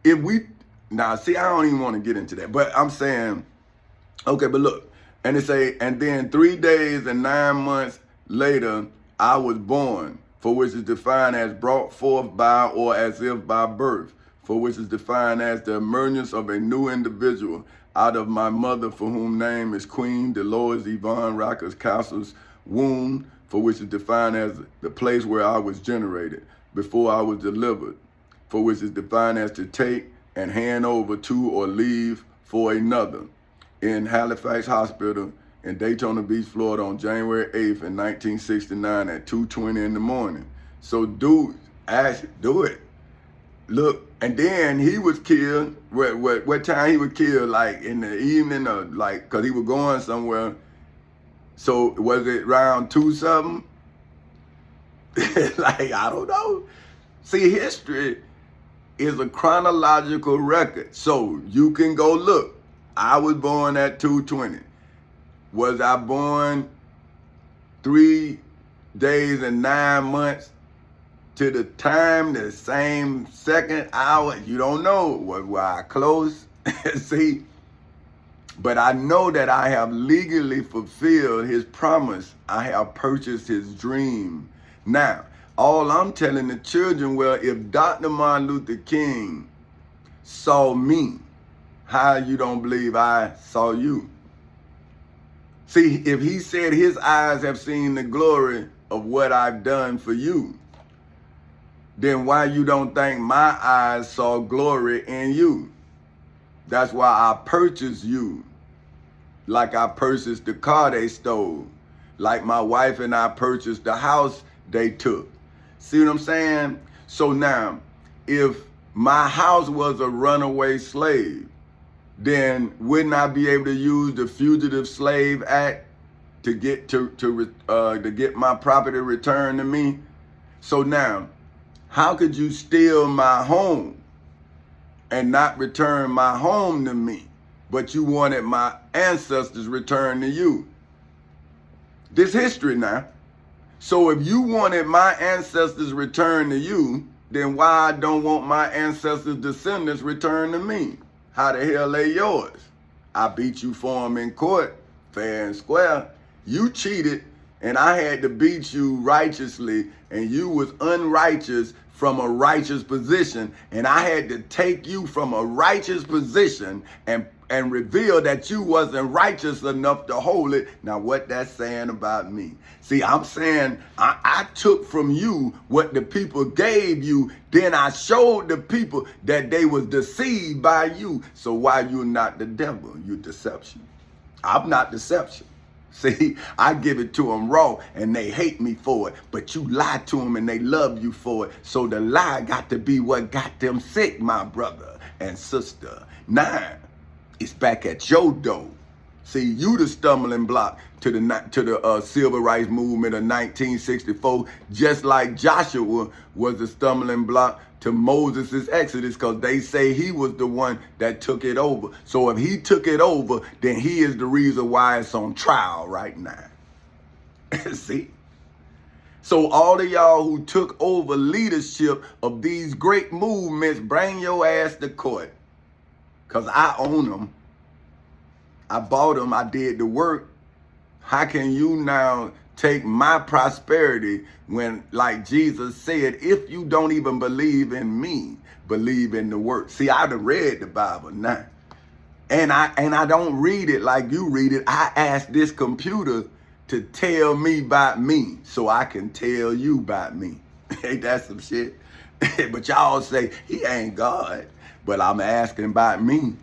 S1: if we see, I don't even want to get into that, but I'm saying, okay, but look, and it say, and then 3 days and 9 months later, I was born, for which is defined as brought forth by or as if by birth, for which is defined as the emergence of a new individual out of my mother, for whom name is Queen Dolores Yvonne Racker's Castle's womb, for which is defined as the place where I was generated before I was delivered, for which is defined as to take and hand over to or leave for another, in Halifax Hospital in Daytona Beach, Florida on January 8th in 1969 at 2:20 in the morning. So do it. Look, and then he was killed, what time he was killed, like in the evening, or like, cause he was going somewhere. So was it around 2-something? Like, I don't know. See, history is a chronological record. So you can go look. I was born at 2:20. Was I born 3 days and 9 months to the time, the same second, hour? You don't know. Was I close? See, but I know that I have legally fulfilled his promise. I have purchased his dream. Now, all I'm telling the children, well, if Dr. Martin Luther King saw me, how you don't believe I saw you? See, if he said his eyes have seen the glory of what I've done for you, then why you don't think my eyes saw glory in you? That's why I purchased you. Like I purchased the car they stole. Like my wife and I purchased the house they took. See what I'm saying? So now, if my house was a runaway slave, then wouldn't I be able to use the Fugitive Slave Act to get to get my property returned to me? So now, how could you steal my home and not return my home to me, but you wanted my ancestors returned to you? This history now. So if you wanted my ancestors returned to you, then why I don't want my ancestors' descendants returned to me? How the hell they yours? I beat you for them in court, fair and square. You cheated, and I had to beat you righteously, and you was unrighteous from a righteous position, and I had to take you from a righteous position and reveal that you wasn't righteous enough to hold it. Now what that's saying about me? See, I'm saying I took from you what the people gave you, then I showed the people that they was deceived by you. So why you not the devil? You deception. I'm not deception. See, I give it to them raw and they hate me for it, but you lie to them and they love you for it. So the lie got to be what got them sick, my brother and sister. Now, it's back at your door. See, you the stumbling block to the civil rights movement of 1964, just like Joshua was the stumbling block to Moses' exodus, because they say he was the one that took it over. So if he took it over, then he is the reason why it's on trial right now. See? So all of y'all who took over leadership of these great movements, bring your ass to court. Because I own them. I bought them. I did the work. How can you now take my prosperity when, like Jesus said, if you don't even believe in me, believe in the work? See, I done read the Bible now. And I don't read it like you read it. I asked this computer to tell me about me so I can tell you about me. Ain't that some shit? But y'all say, he ain't God. But I'm asking about me.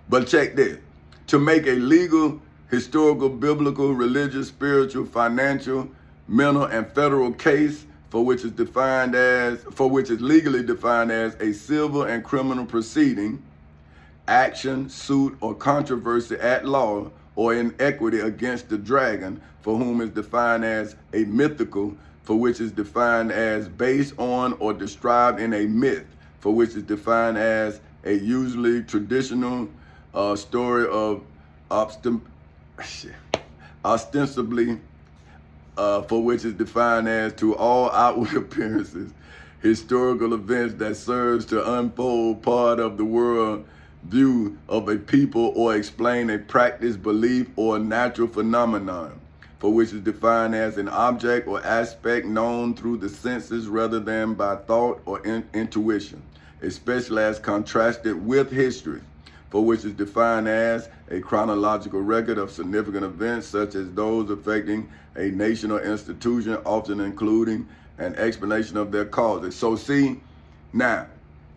S1: But check this. To make a legal, historical, biblical, religious, spiritual, financial, mental, and federal case for which is legally defined as a civil and criminal proceeding, action, suit, or controversy at law or in equity against the dragon, for whom is defined as a mythical, for which is defined as based on or described in a myth, for which is defined as a usually traditional story of ostensibly, for which is defined as to all outward appearances, historical events that serves to unfold part of the world view of a people or explain a practice, belief, or natural phenomenon, for which is defined as an object or aspect known through the senses rather than by thought or intuition, especially as contrasted with history, for which is defined as a chronological record of significant events such as those affecting a nation or institution, often including an explanation of their causes. So see, now,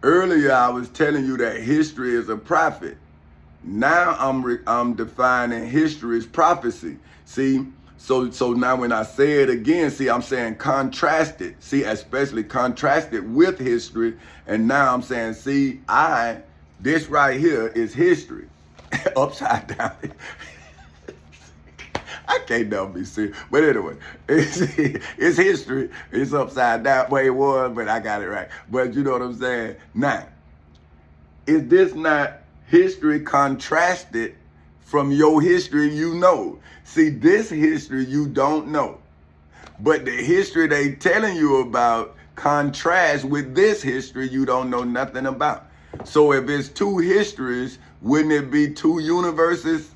S1: earlier I was telling you that history is a prophet. Now I'm defining history as prophecy. See, so now when I say it again, see, I'm saying contrasted. See, especially contrasted with history. And now I'm saying, see, this right here is history. Upside down. I can't never be serious. But anyway, it's history. It's upside down. Well, it was, but I got it right. But you know what I'm saying? Now, is this not history contrasted from your history you know? See, this history you don't know. But the history they telling you about contrasts with this history you don't know nothing about. So if it's two histories, wouldn't it be two universes?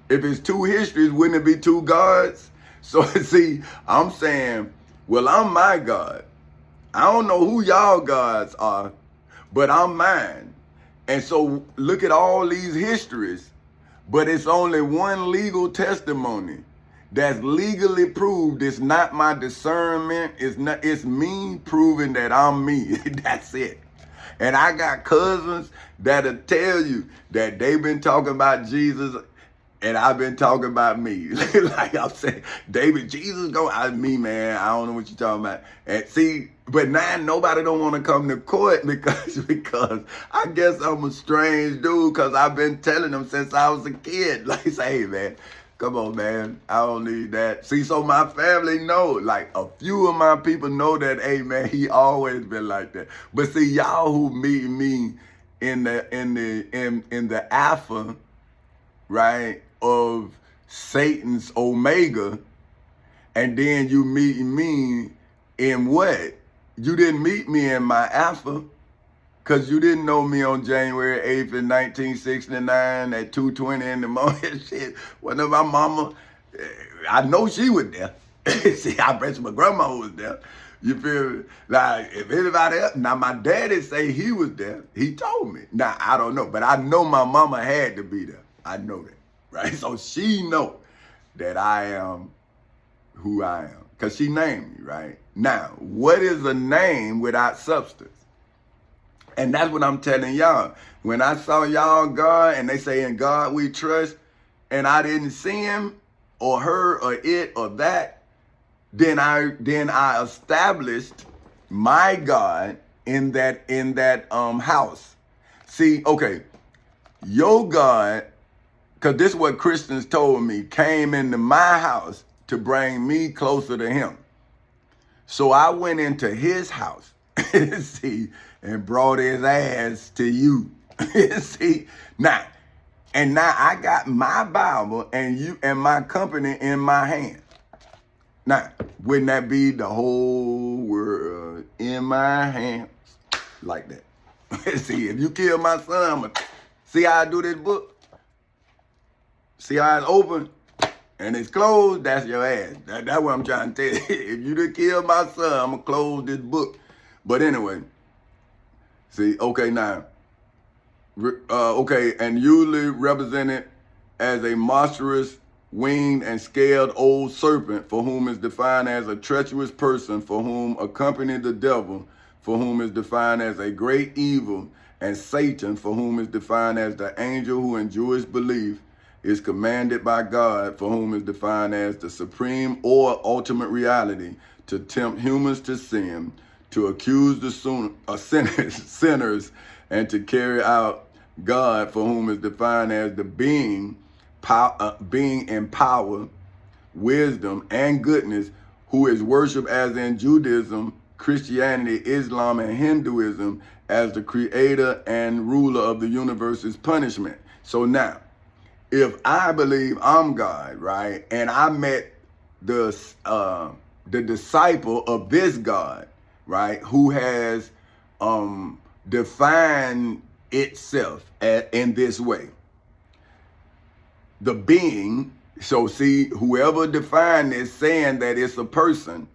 S1: If it's two histories, wouldn't it be two gods? So see, I'm saying, well, I'm my God. I don't know who y'all gods are, but I'm mine. And so look at all these histories, but it's only one legal testimony that's legally proved. It's not my discernment. It's me proving that I'm me. That's it. And I got cousins that'll tell you that they've been talking about Jesus and I've been talking about me. Like I'm saying, David, Jesus me, man, I don't know what you're talking about. And see, but now nobody don't want to come to court because I guess I'm a strange dude, because I've been telling them since I was a kid. Like, say, hey, man, come on, man, I don't need that. See, so my family know, like a few of my people know that, hey, man, he always been like that. But see, y'all who meet me in the alpha, right, of Satan's omega, And then you meet me in what? You didn't meet me in my alpha, because you didn't know me on January 8th in 1969 at 2:20 in the morning. Shit, whenever my mama, I know she was there. See, I bet you my grandma was there. You feel me? Like, if anybody else, now my daddy say he was there. He told me. Now, I don't know, but I know my mama had to be there. I know that, right? So she know that I am who I am, because she named me, right? Now, what is a name without substance? And that's what I'm telling y'all. When I saw y'all God, and they say in God we trust, and I didn't see him or her or it or that, then I established my God in that house. See, okay, your God, because this is what Christians told me, came into my house to bring me closer to him. So I went into his house, see, and brought his ass to you. See, now I got my Bible and you and my company in my hand. Now, wouldn't that be the whole world in my hands? Like that. See, if you kill my son, see how I do this book? See how it's open and it's closed? That's your ass. That's what I'm trying to tell you. If you done kill my son, I'm going to close this book. But anyway, see, okay, now, okay, and usually represented as a monstrous, winged and scaled old serpent, for whom is defined as a treacherous person, for whom accompanied the devil, for whom is defined as a great evil, and Satan, for whom is defined as the angel who in Jewish belief is commanded by God, for whom is defined as the supreme or ultimate reality, to tempt humans to sin, to accuse the sinners, and to carry out God, for whom is defined as the being in power, wisdom, and goodness, who is worshipped as in Judaism, Christianity, Islam, and Hinduism as the creator and ruler of the universe's punishment. So now, if I believe I'm God, right, and I met the disciple of this God, right, who has defined itself in this way, the being, so see, whoever defined this saying that it's a person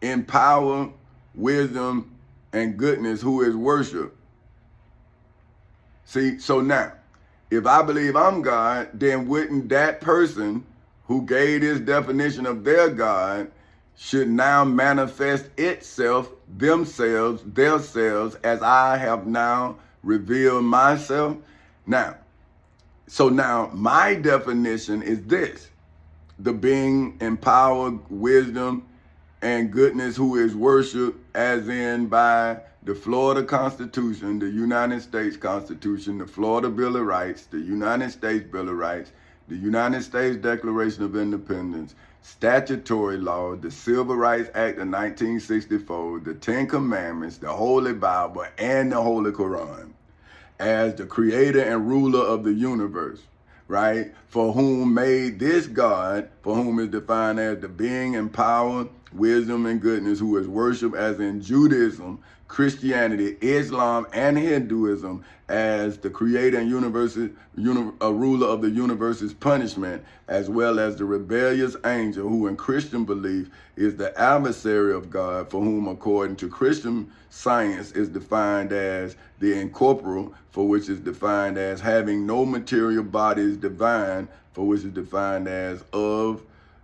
S1: in power, wisdom, and goodness who is worshiped. See, so now, if I believe I'm God, then wouldn't that person who gave this definition of their God should now manifest itself, themselves, as I have now revealed myself? Now, so now my definition is this: the being in power, wisdom, and goodness who is worshiped as in by the Florida Constitution, the United States Constitution, the Florida Bill of Rights, the United States Bill of Rights, the United States Declaration of Independence, statutory law, the Civil Rights Act of 1964, the Ten Commandments, the Holy Bible, and the Holy Quran, as the creator and ruler of the universe, right? For whom made this God, for whom is defined as the being in power, wisdom, and goodness, who is worshipped as in Judaism, Christianity, Islam, and Hinduism as the creator and ruler of the universe's punishment, as well as the rebellious angel who in Christian belief is the adversary of God, for whom according to Christian science is defined as the incorporeal, for which is defined as having no material bodies, divine, for which is defined as of,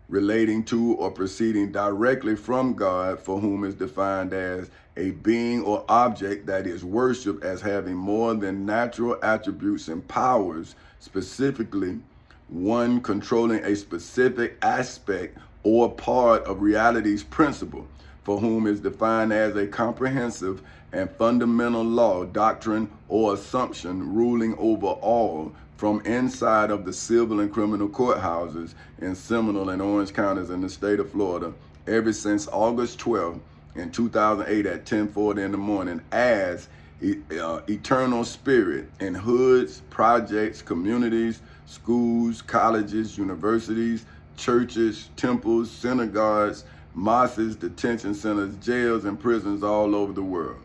S1: relating to, or proceeding directly from God, for whom is defined as a being or object that is worshipped as having more than natural attributes and powers, specifically one controlling a specific aspect or part of reality's principle, for whom is defined as a comprehensive and fundamental law, doctrine, or assumption ruling over all from inside of the civil and criminal courthouses in Seminole and Orange counties in the state of Florida ever since August 12th in 2008 at 10:40 in the morning as eternal spirit in hoods, projects, communities, schools, colleges, universities, churches, temples, synagogues, mosques, detention centers, jails, and prisons all over the world.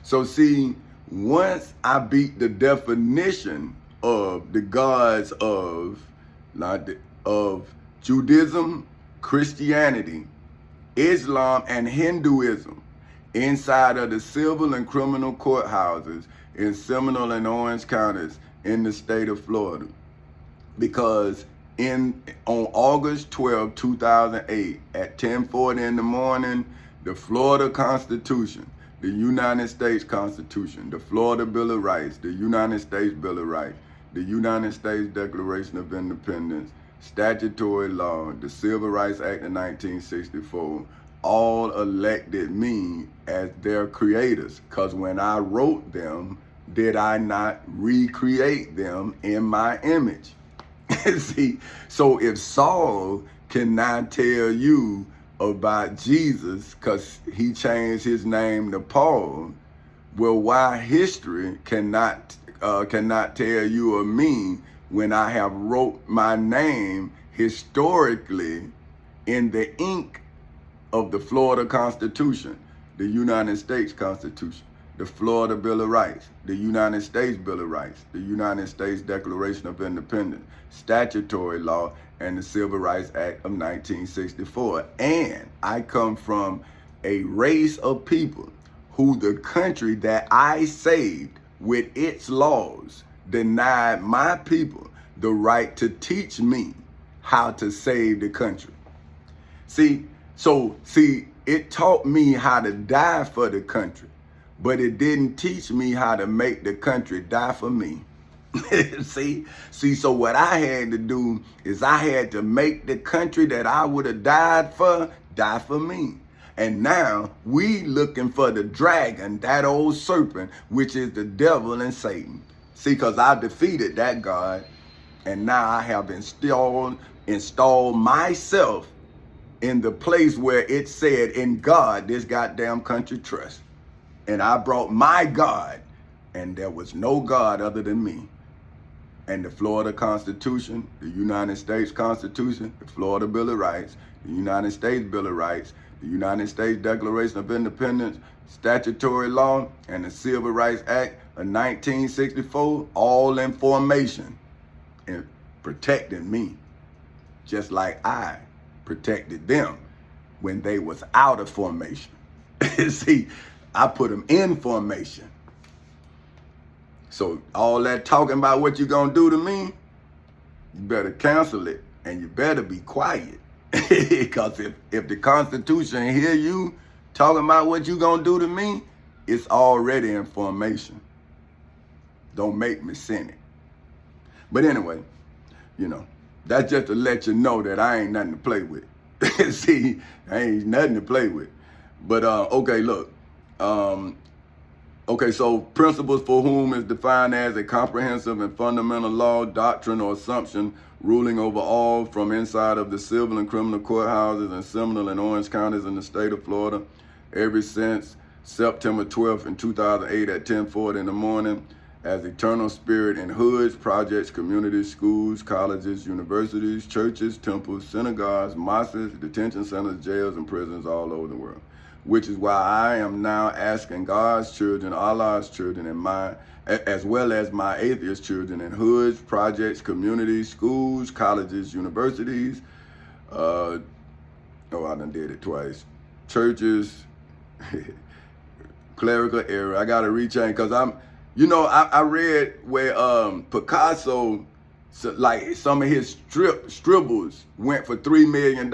S1: So see, once I beat the definition of the gods of Judaism, Christianity, Islam, and Hinduism inside of the civil and criminal courthouses in Seminole and Orange counties in the state of Florida. Because on August 12, 2008, at 10:40 in the morning, the Florida Constitution, the United States Constitution, the Florida Bill of Rights, the United States Bill of Rights, the United States Declaration of Independence, statutory law, the Civil Rights Act of 1964, all elected me as their creators. Because when I wrote them, did I not recreate them in my image? See, so if Saul cannot tell you about Jesus because he changed his name to Paul, well, why history cannot tell you or me when I have wrote my name historically in the ink of the Florida Constitution, the United States Constitution, the Florida Bill of Rights, the United States Bill of Rights, the United States Declaration of Independence, statutory law, and the Civil Rights Act of 1964. And I come from a race of people who the country that I saved with its laws denied my people the right to teach me how to save the country. See, it taught me how to die for the country, but it didn't teach me how to make the country die for me. See, so what I had to do is I had to make the country that I would have died for die for me. And now we looking for the dragon, that old serpent, which is the devil and Satan. See, because I defeated that God, and now I have installed myself in the place where it said, in God, this goddamn country trust. And I brought my God, and there was no God other than me. And the Florida Constitution, the United States Constitution, the Florida Bill of Rights, the United States Bill of Rights, the United States Declaration of Independence, statutory law, and the Civil Rights Act of 1964, all in formation and protecting me, just like I protected them when they was out of formation. See, I put them in formation. So all that talking about what you gonna do to me, you better cancel it, and you better be quiet. Because if the Constitution hear you talking about what you gonna do to me, it's already in formation. Don't make me send it. But anyway, that's just to let you know that I ain't nothing to play with. See, I ain't nothing to play with. But okay, look. Okay, so principles for whom is defined as a comprehensive and fundamental law, doctrine, or assumption ruling over all from inside of the civil and criminal courthouses in Seminole and Orange counties in the state of Florida ever since September 12th in 2008 at 10:40 in the morning as eternal spirit in hoods, projects, communities, schools, colleges, universities, churches, temples, synagogues, mosques, detention centers, jails, and prisons all over the world. Which is why I am now asking God's children, Allah's children, as well as my atheist children in hoods, projects, communities, schools, colleges, universities. I done did it twice. Churches, clerical area. I got to rechange because I read where Picasso, like some of his scribbles went for $3 million.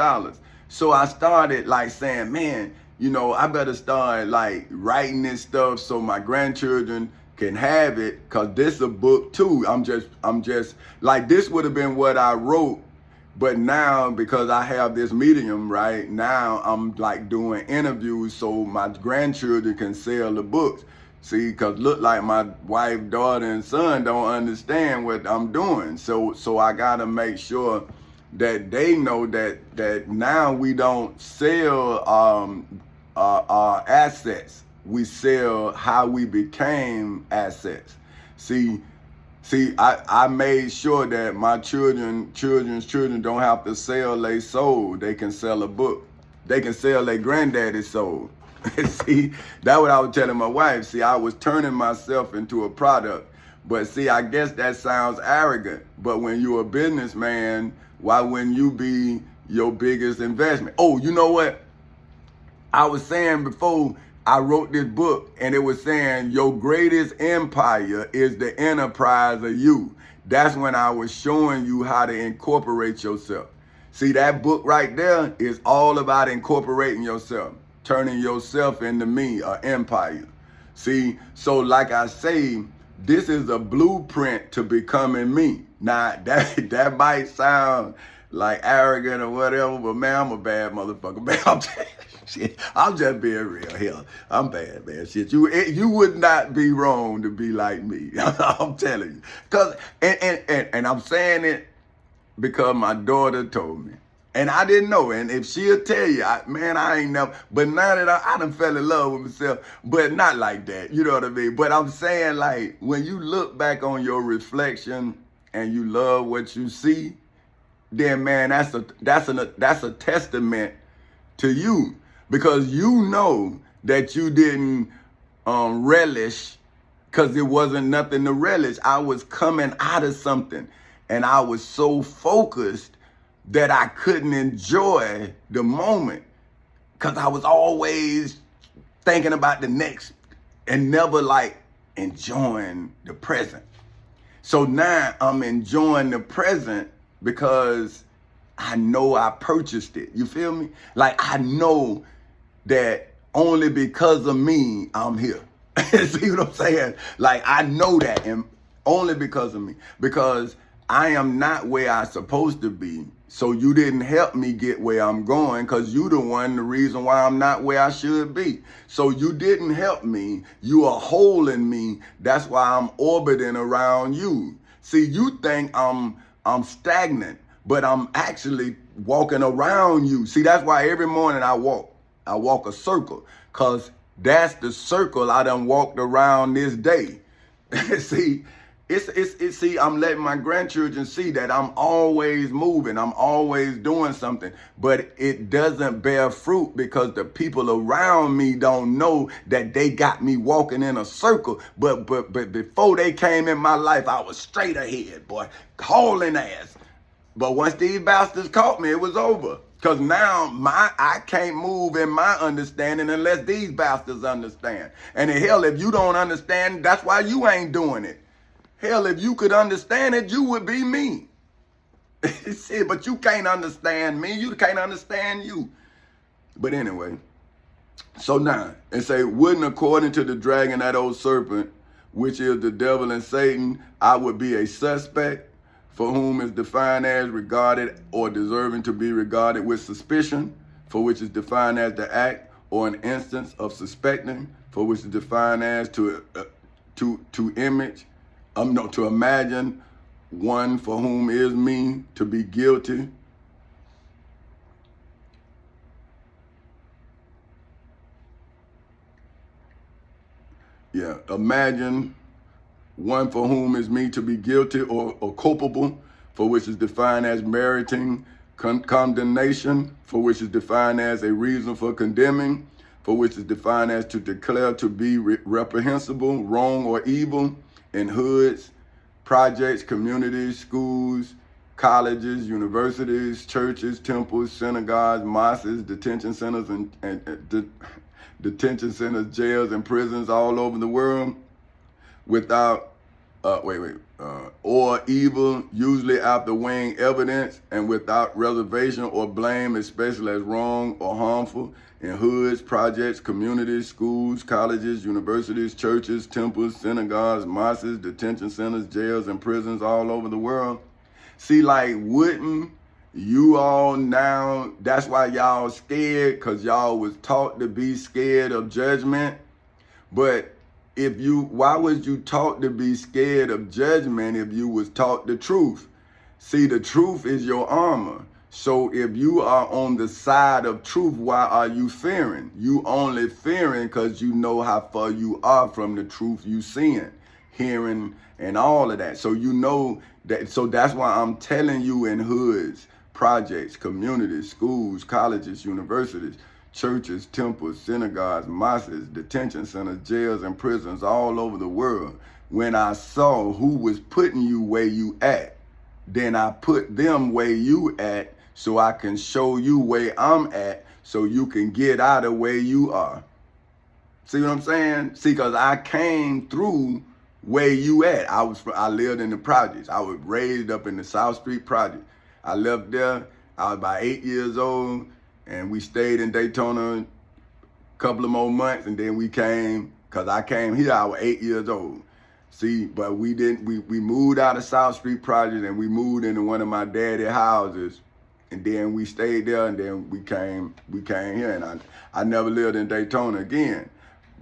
S1: So I started like saying, man, I better start like writing this stuff so my grandchildren can have it, cause this is a book too. I'm just like, this would have been what I wrote, but now because I have this medium right now, I'm like doing interviews so my grandchildren can sell the books. See, cause look like my wife, daughter, and son don't understand what I'm doing. So I gotta make sure that they know that now we don't sell our assets. We sell how we became assets. See, See, I made sure that my children's children don't have to sell their soul. They can sell a book. They can sell their granddaddy's soul. See, that's what I was telling my wife. See, I was turning myself into a product. But see, I guess that sounds arrogant. But when you're a businessman, why wouldn't you be your biggest investment? Oh, you know what? I was saying before I wrote this book, and it was saying your greatest empire is the enterprise of you. That's when I was showing you how to incorporate yourself. See, that book right there is all about incorporating yourself, turning yourself into me, an empire. See, so like I say, this is a blueprint to becoming me. Now, that might sound like arrogant or whatever, but man, I'm a bad motherfucker. Man, shit, I'm just being real here. I'm bad, man. Shit, you would not be wrong to be like me. I'm telling you. Cause and I'm saying it because my daughter told me. And I didn't know. And if she'll tell you, man, I ain't never. But now that I done fell in love with myself, but not like that. You know what I mean? But I'm saying, like, when you look back on your reflection and you love what you see, then man, that's a testament to you, because you know that you didn't relish, because it wasn't nothing to relish. I was coming out of something, and I was so focused that I couldn't enjoy the moment, because I was always thinking about the next and never like enjoying the present. So now I'm enjoying the present because I know I purchased it. You feel me? Like, I know that only because of me, I'm here. See what I'm saying? Like, I know that, and only because of me. Because I am not where I'm supposed to be. So you didn't help me get where I'm going, because you the reason why I'm not where I should be. So you didn't help me. You are holding me. That's why I'm orbiting around you. See, you think I'm stagnant, but I'm actually walking around you. See, that's why every morning I walk a circle, because that's the circle I done walked around this day. See, see, I'm letting my grandchildren see that I'm always moving, I'm always doing something, but it doesn't bear fruit because the people around me don't know that they got me walking in a circle. But before they came in my life, I was straight ahead, boy, hauling ass. But once these bastards caught me, it was over. Because now I can't move in my understanding unless these bastards understand. And hell, if you don't understand, that's why you ain't doing it. Hell, if you could understand it, you would be me. See, but you can't understand me. You can't understand you. But anyway, so now, and say, wouldn't according to the dragon, that old serpent, which is the devil and Satan, I would be a suspect, for whom is defined as regarded or deserving to be regarded with suspicion, for which is defined as the act or an instance of suspecting, for which is defined as to imagine one for whom is me to be guilty. Yeah, imagine one for whom is me to be guilty or culpable, for which is defined as meriting condemnation, for which is defined as a reason for condemning, for which is defined as to declare to be reprehensible, wrong, or evil in hoods, projects, communities, schools, colleges, universities, churches, temples, synagogues, mosques, detention centers, detention centers, jails, and prisons all over the world, without or evil, usually after weighing evidence and without reservation or blame, especially as wrong or harmful, in hoods, projects, communities, schools, colleges, universities, churches, temples, synagogues, mosques, detention centers, jails, and prisons all over the world. See, like, wouldn't you all now, that's why y'all scared, because y'all was taught to be scared of judgment. But why was you taught to be scared of judgment if you was taught the truth? See, the truth is your armor. So if you are on the side of truth, why are you fearing? You only fearing because you know how far you are from the truth you seeing. hearing, and all of that. So you know that. So that's why I'm telling you, in hoods, projects, communities, schools, colleges, universities, churches, temples, synagogues, mosques, detention centers, jails, and prisons all over the world, when I saw who was putting you where you at, then I put them where you at, so I can show you where I'm at, so you can get out of where you are. See what I'm saying? See, because I came through where you at. I lived in the projects. I was raised up in the South Street project. I left there. I was about 8 years old, and we stayed in Daytona a couple of more months, and then we came, because I came here, I was 8 years old. See, but we didn't, we moved out of South Street project, and we moved into one of my daddy's houses, and then we stayed there, and then we came here, and I never lived in Daytona again.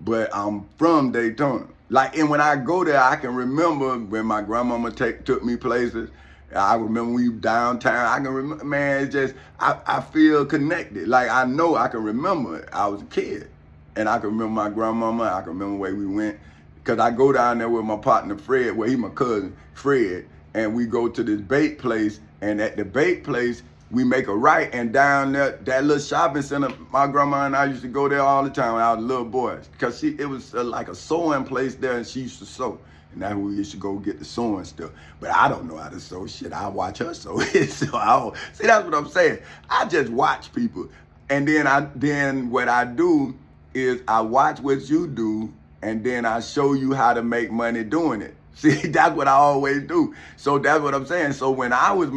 S1: But I'm from Daytona. Like, and when I go there, I can remember when my grandmama took me places. I remember we downtown. I can remember, man, it's just, I feel connected. Like, I know I can remember it. I was a kid. And I can remember my grandmama. I can remember where we went. Because I go down there with my partner, Fred. Well, he my cousin, Fred. And we go to this bait place. And at the bait place, we make a right, and down there, that little shopping center, my grandma and I used to go there all the time when I was little boys, because it was like a sewing place there, and she used to sew, and that's where we used to go get the sewing stuff. But I don't know how to sew shit. I watch her sew it. So see, that's what I'm saying. I just watch people, and then what I do is I watch what you do, and then I show you how to make money doing it. See, that's what I always do. So that's what I'm saying. So when I was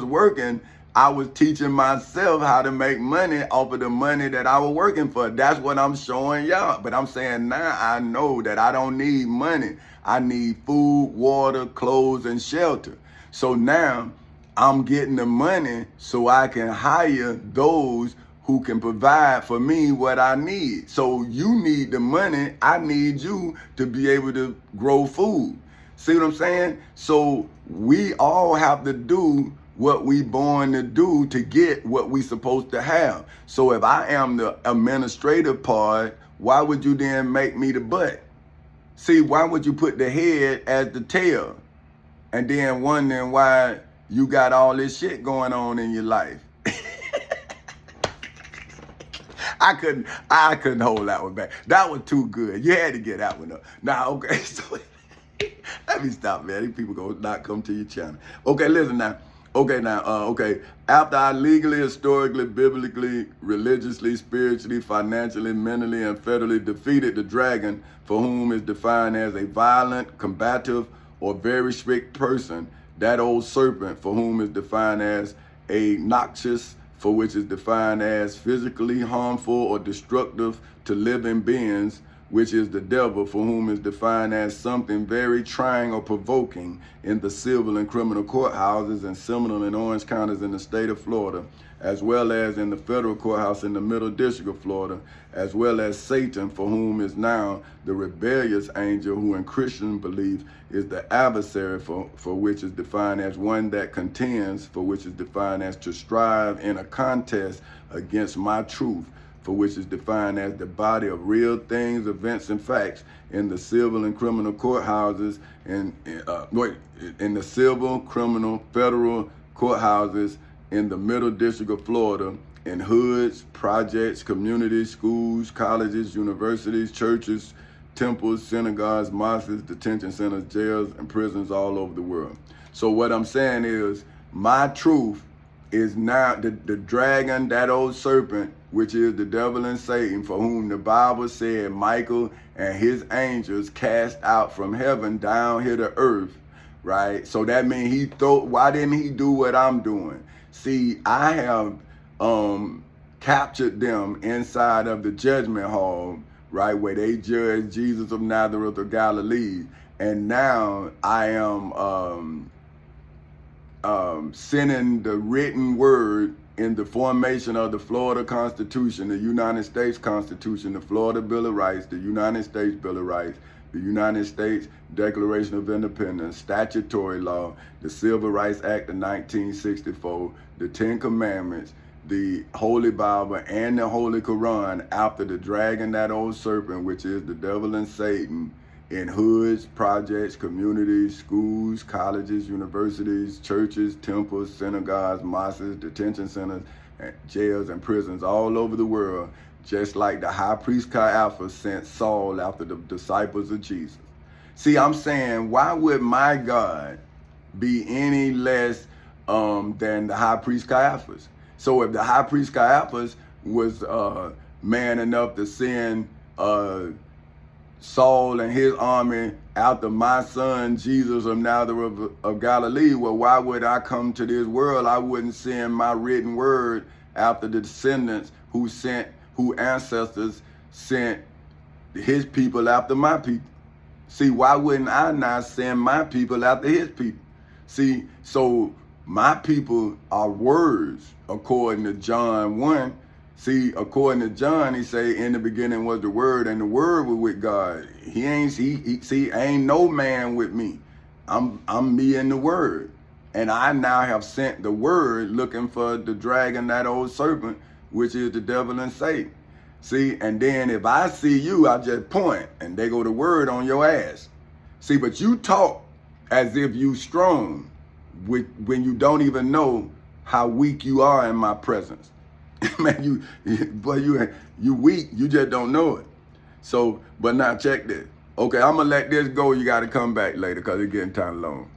S1: working, I was teaching myself how to make money off of the money that I was working for. That's what I'm showing y'all. But I'm saying now I know that I don't need money. I need food, water, clothes, and shelter. So now I'm getting the money so I can hire those who can provide for me what I need. So you need the money, I need you to be able to grow food. See what I'm saying? So we all have to do what we born to do to get what we supposed to have. So if I am the administrative part, why would you then make me the butt? See, why would you put the head as the tail? And then wondering why you got all this shit going on in your life. I couldn't hold that one back. That was too good. You had to get that one up. Now, okay, so let me stop, man. These people gonna not come to your channel. Okay, listen now. Okay. After I legally, historically, biblically, religiously, spiritually, financially, mentally, and federally defeated the dragon, for whom is defined as a violent, combative, or very strict person, that old serpent, for whom is defined as a noxious, for which is defined as physically harmful or destructive to living beings, which is the devil, for whom is defined as something very trying or provoking in the civil and criminal courthouses and Seminole and Orange counties in the state of Florida, as well as in the federal courthouse in the Middle District of Florida, as well as Satan, for whom is now the rebellious angel, who in Christian belief is the adversary, for which is defined as one that contends, for which is defined as to strive in a contest against my truth, for which is defined as the body of real things, events, and facts in the civil and criminal courthouses, in the civil, criminal, federal courthouses in the Middle District of Florida, in hoods, projects, communities, schools, colleges, universities, churches, temples, synagogues, mosques, detention centers, jails, and prisons all over the world. So what I'm saying is, my truth is now the dragon, that old serpent, which is the devil and Satan, for whom the Bible said Michael and his angels cast out from heaven down here to earth, right? So that means why didn't he do what I'm doing? See, I have captured them inside of the judgment hall, right, where they judge Jesus of Nazareth of Galilee. And now I am sending the written word in the formation of the Florida Constitution, the United States Constitution, the Florida Bill of Rights, the United States Bill of Rights, the United States Declaration of Independence, statutory law, the Civil Rights Act of 1964, the Ten Commandments, the Holy Bible, and the Holy Quran, after the dragon, that old serpent, which is the devil and Satan, in hoods, projects, communities, schools, colleges, universities, churches, temples, synagogues, mosques, detention centers, and jails and prisons all over the world, just like the high priest Caiaphas sent Saul after the disciples of Jesus. See, I'm saying, why would my God be any less than the high priest Caiaphas? So if the high priest Caiaphas was man enough to send Saul and his army after my son Jesus of Nazareth of Galilee, well, why would I come to this world? I wouldn't send my written word after the descendants who ancestors sent his people after my people. See, why wouldn't I not send my people after his people? See, so my people are words, according to John 1. See, according to John, he say, in the beginning was the Word, and the Word was with God. Ain't no man with me. I'm me and the Word. And I now have sent the Word looking for the dragon, that old serpent, which is the devil and Satan. See, and then if I see you, I just point, and they go the Word on your ass. See, but you talk as if you strong when you don't even know how weak you are in my presence. Man, you weak. You just don't know it. So, but now check this. Okay, I'm gonna let this go. You got to come back later because it's getting kind of long.